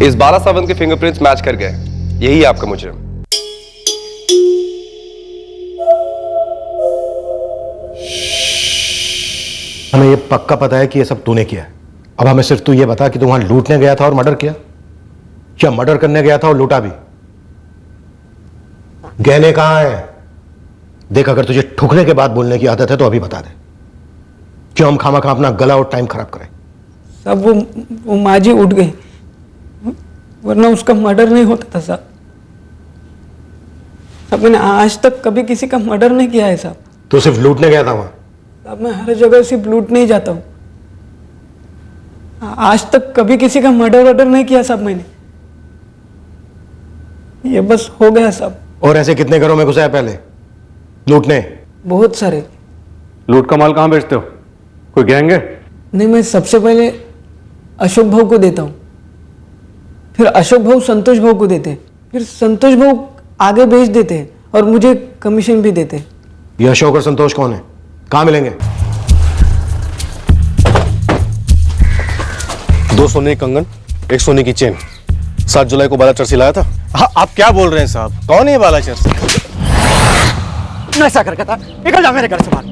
[SPEAKER 4] इस बाला सावंत के फिंगरप्रिंट्स मैच कर गए, यही है आपका मुजरिम।
[SPEAKER 21] हमें ये पक्का पता है कि ये सब तूने किया है। अब हमें सिर्फ तू ये बता कि तू वहां लूटने गया था और मर्डर किया, या मर्डर करने गया था और लूटा भी? गहने कहां है? देख, अगर तुझे ठुकने के बाद बोलने की आदत है तो अभी बता दे, क्यों हम खामा खा अपना गला और टाइम खराब करें।
[SPEAKER 15] सब वो माजी उठ गई, वरना उसका मर्डर नहीं होता था साहब। साहब मैंने आज तक कभी किसी का मर्डर नहीं किया है साहब।
[SPEAKER 21] तो सिर्फ लूटने गया था वहां?
[SPEAKER 15] साहब मैं हर जगह सिर्फ लूट नहीं जाता हूँ, आज तक कभी किसी का मर्डर नहीं किया साहब मैंने। ये बस हो गया साहब।
[SPEAKER 21] और ऐसे कितने घरों में घुसा है पहले लूटने?
[SPEAKER 15] बहुत सारे।
[SPEAKER 12] लूट का माल कहां बेचते हो? कोई गैंग है?
[SPEAKER 15] नहीं, मैं सबसे पहले अशोक भाऊ को देता हूँ, फिर अशोक भाऊ संतोष भाऊ को देते हैं, फिर संतोष भाऊ आगे बेच देते हैं और मुझे कमीशन भी देते हैं।
[SPEAKER 21] ये अशोक और संतोष कौन है? कहां मिलेंगे?
[SPEAKER 12] 2 सोने की कंगन, 1 सोने की चेन 7 जुलाई को बाला चर्ची लाया था।
[SPEAKER 22] हाँ, आप क्या बोल रहे हैं साहब? कौन है बाला चर्ची?
[SPEAKER 3] नशा करके था। निकल जा मेरे घर से बाहर।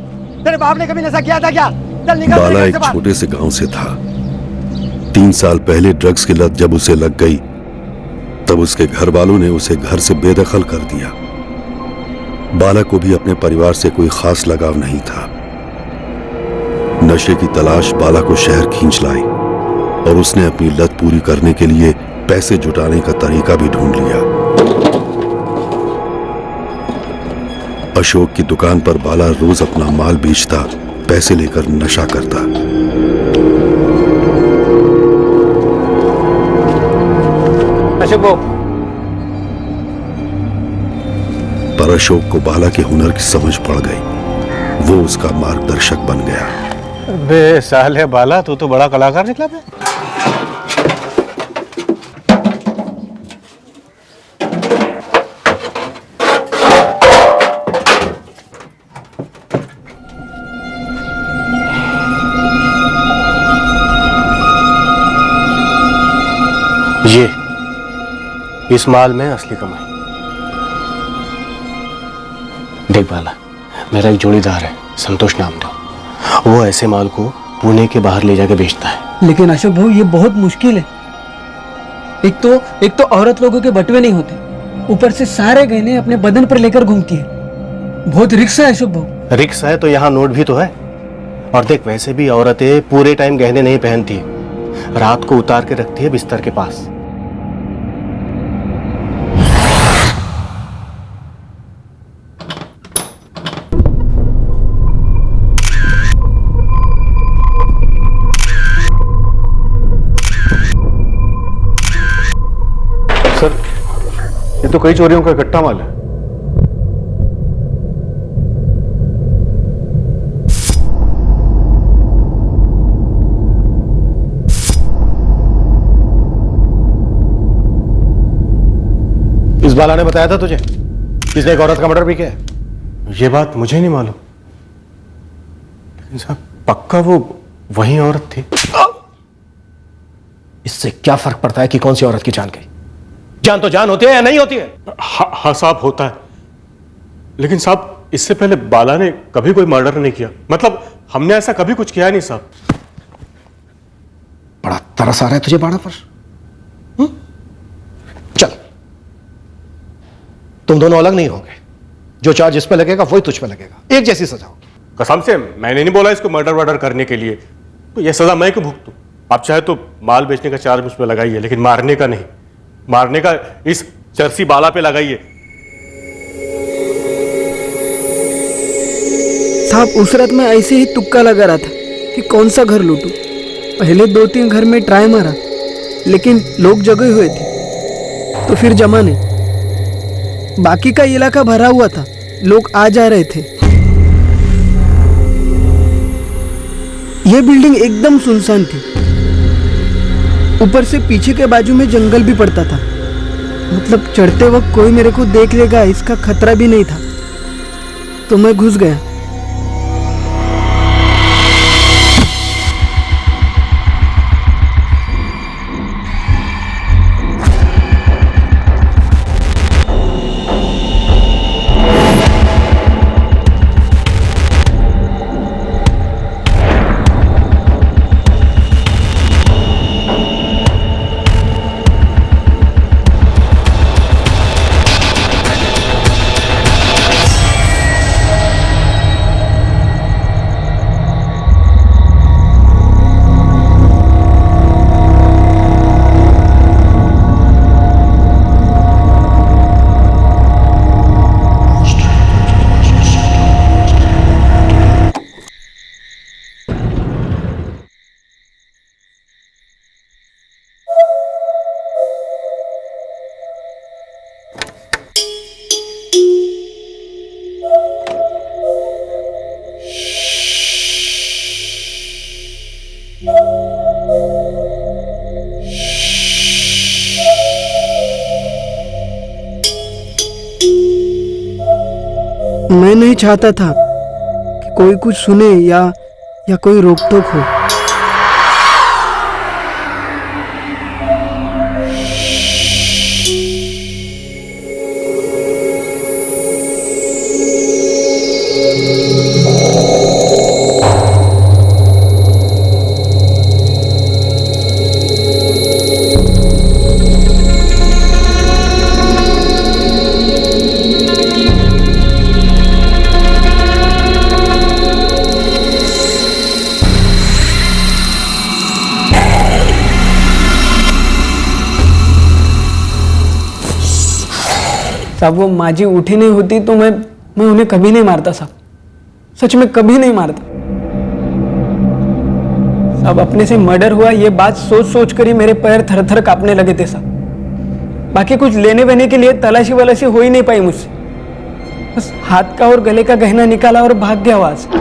[SPEAKER 3] तेरे बाप ने कभी नशा किया था क्या? चल निकल
[SPEAKER 19] बाला
[SPEAKER 3] मेरे घर
[SPEAKER 19] एक
[SPEAKER 3] से बाहर।
[SPEAKER 19] छोटे से गांव से था। 3 साल पहले ड्रग्स की लत जब उसे लग गई, तब उसके घर वालों ने उसे घर से बेदखल कर दिया। बाला को भी अपने परिवार से कोई खास लगाव नहीं था। नशे की तलाश बाला को शहर खींच लाई और उसने अपनी लत पूरी करने के लिए पैसे जुटाने का तरीका भी ढूंढ लिया। अशोक की दुकान पर बाला रोज अपना माल बेचता, पैसे लेकर नशा करता। पर अशोक को बाला के हुनर की समझ पड़ गई। वो उसका मार्गदर्शक बन गया।
[SPEAKER 12] बे साले बाला, तू तो बड़ा कलाकार निकला बे।
[SPEAKER 21] ये इस माल में असली कमाई। देख बाला, मेरा एक जोड़ीदार है संतोष नाम का। वो ऐसे माल को पुणे के बाहर ले जाके बेचता है।
[SPEAKER 15] लेकिन अशोक भाऊ, ये बहुत मुश्किल है। एक तो औरत लोगों के बटवे नहीं होते, ऊपर से सारे गहने अपने बदन पर लेकर घूमती है। बहुत रिक्स है अशोक भाऊ।
[SPEAKER 21] रिक्स है तो यहाँ नोट भी तो है। और देख, वैसे भी औरतें पूरे टाइम गहने नहीं पहनती है, रात को उतार के रखती है बिस्तर के पास।
[SPEAKER 12] सर, ये तो कई चोरियों का इकट्ठा माल है। इस बाला ने बताया था तुझे किसने एक औरत का मर्डर भी किया है?
[SPEAKER 21] ये बात मुझे नहीं मालूम, लेकिन साहब पक्का वो वही औरत थी। इससे क्या फर्क पड़ता है कि कौन सी औरत की जान गई? जान तो जान होती है या नहीं होती है?
[SPEAKER 8] हाँ साहब, होता है। लेकिन साहब, इससे पहले बाला ने कभी कोई मर्डर नहीं किया। मतलब हमने ऐसा कभी कुछ किया नहीं साहब।
[SPEAKER 21] बड़ा तरस आ रहा है तुझे बाड़ा पर। चल, तुम दोनों अलग नहीं होंगे। जो चार्ज इस पे लगेगा वही तुझ पे लगेगा। एक जैसी सजा होगी।
[SPEAKER 8] कसम से मैंने नहीं बोला इसको मर्डर वर्डर करने के लिए। तो यह सजा मैं क्यों भुगतूं? आप चाहे तो माल बेचने का चार्ज मुझ पर लगाइए, लेकिन मारने का नहीं। मारने का इस चरसी बाला पे लगाइए।
[SPEAKER 15] साहब, उस रात में ऐसे ही तुक्का लगा रहा था कि कौन सा घर लूटूं। पहले 2-3 घर में ट्राई मारा, लेकिन लोग जगे हुए थे तो फिर जमा नहीं। बाकी का इलाका भरा हुआ था, लोग आ जा रहे थे। यह बिल्डिंग एकदम सुनसान थी। ऊपर से पीछे के बाजू में जंगल भी पड़ता था। मतलब चढ़ते वक्त कोई मेरे को देख लेगा इसका खतरा भी नहीं था। तो मैं घुस गया। मैं नहीं चाहता था कि कोई कुछ सुने या कोई रोक टोक हो। साहब, वो माजी उठी नहीं होती तो मैं उन्हें कभी नहीं मारता साहब। सच में कभी नहीं मारता। अब अपने से मर्डर हुआ ये बात सोच सोच कर ही मेरे पैर थर थर कांपने लगे थे साहब। बाकी कुछ लेने वेने के लिए तलाशी वलाशी हो ही नहीं पाई मुझसे। बस हाथ का और गले का गहना निकाला और भाग गया वहां से।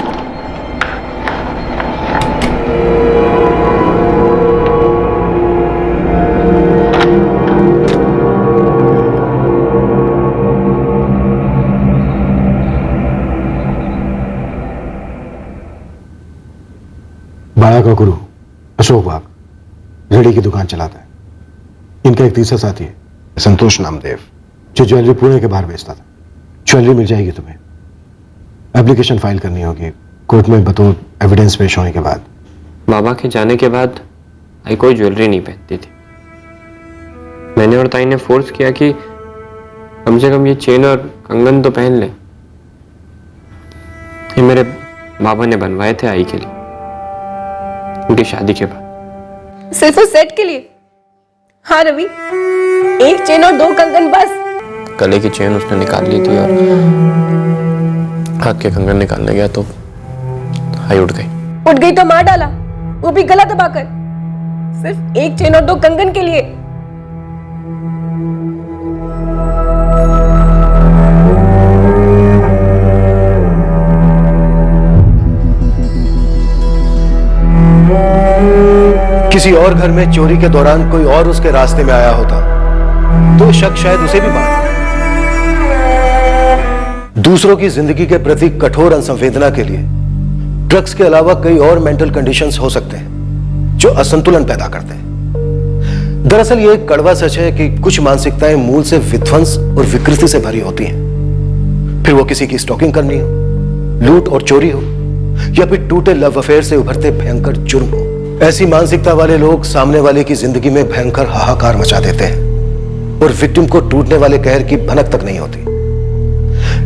[SPEAKER 21] बाड़ा का गुरु अशोक बाग रेडी की दुकान चलाता है। इनका एक तीसरा साथी है संतोष नामदेव, जो ज्वेलरी पुणे के बाहर बेचता था। ज्वेलरी मिल जाएगी तुम्हें। एप्लीकेशन फाइल करनी होगी कोर्ट में बतौर एविडेंस पेश होने के बाद।
[SPEAKER 20] बाबा के जाने के बाद आई कोई ज्वेलरी नहीं पहनती थी। मैंने और ताई ने फोर्स किया कि कम से कम ये चेन और कंगन तो पहन ले। ये मेरे बाबा ने बनवाए थे आई के लिए, उनकी शादी के बाद।
[SPEAKER 17] सिर्फ उस सेट के लिए? हाँ रवि, एक चेन और 2 कंगन बस।
[SPEAKER 20] गले की चेन उसने निकाल ली थी और हाथ के कंगन निकालने गया तो आई उठ गई।
[SPEAKER 17] उठ गई तो मार डाला, वो भी गला दबाकर। सिर्फ एक चेन और 2 कंगन के लिए।
[SPEAKER 21] किसी और घर में चोरी के दौरान कोई और उसके रास्ते में आया होता तो शक शायद उसे भी बांधता। दूसरों की जिंदगी के प्रति कठोर असंवेदना के लिए ड्रग्स के अलावा कई और मेंटल कंडीशंस हो सकते हैं जो असंतुलन पैदा करते हैं। दरअसल ये एक कड़वा सच है कि कुछ मानसिकताएं मूल से विध्वंस और विकृति से भरी होती हैं। फिर वो किसी की स्टॉकिंग करनी हो, लूट और चोरी हो, या फिर टूटे लव अफेयर से उभरते भयंकर जुर्म हो। ऐसी मानसिकता वाले लोग सामने वाले की जिंदगी में भयंकर हाहाकार मचा देते हैं और विक्टिम को टूटने वाले कहर की भनक तक नहीं होती।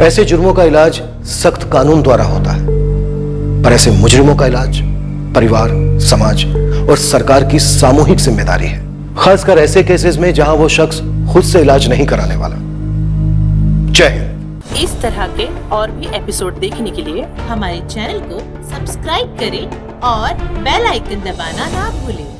[SPEAKER 21] ऐसे जुर्मों का इलाज सख्त कानून द्वारा होता है, पर ऐसे मुजरिमों का इलाज परिवार, समाज और सरकार की सामूहिक जिम्मेदारी है, खासकर ऐसे केसेस में जहां वो शख्स खुद से इलाज नहीं कराने वाला। जय हिंद।
[SPEAKER 11] इस तरह के और भी एपिसोड देखने के लिए हमारे चैनल को सब्सक्राइब करें और बेल आइकन दबाना ना भूलें।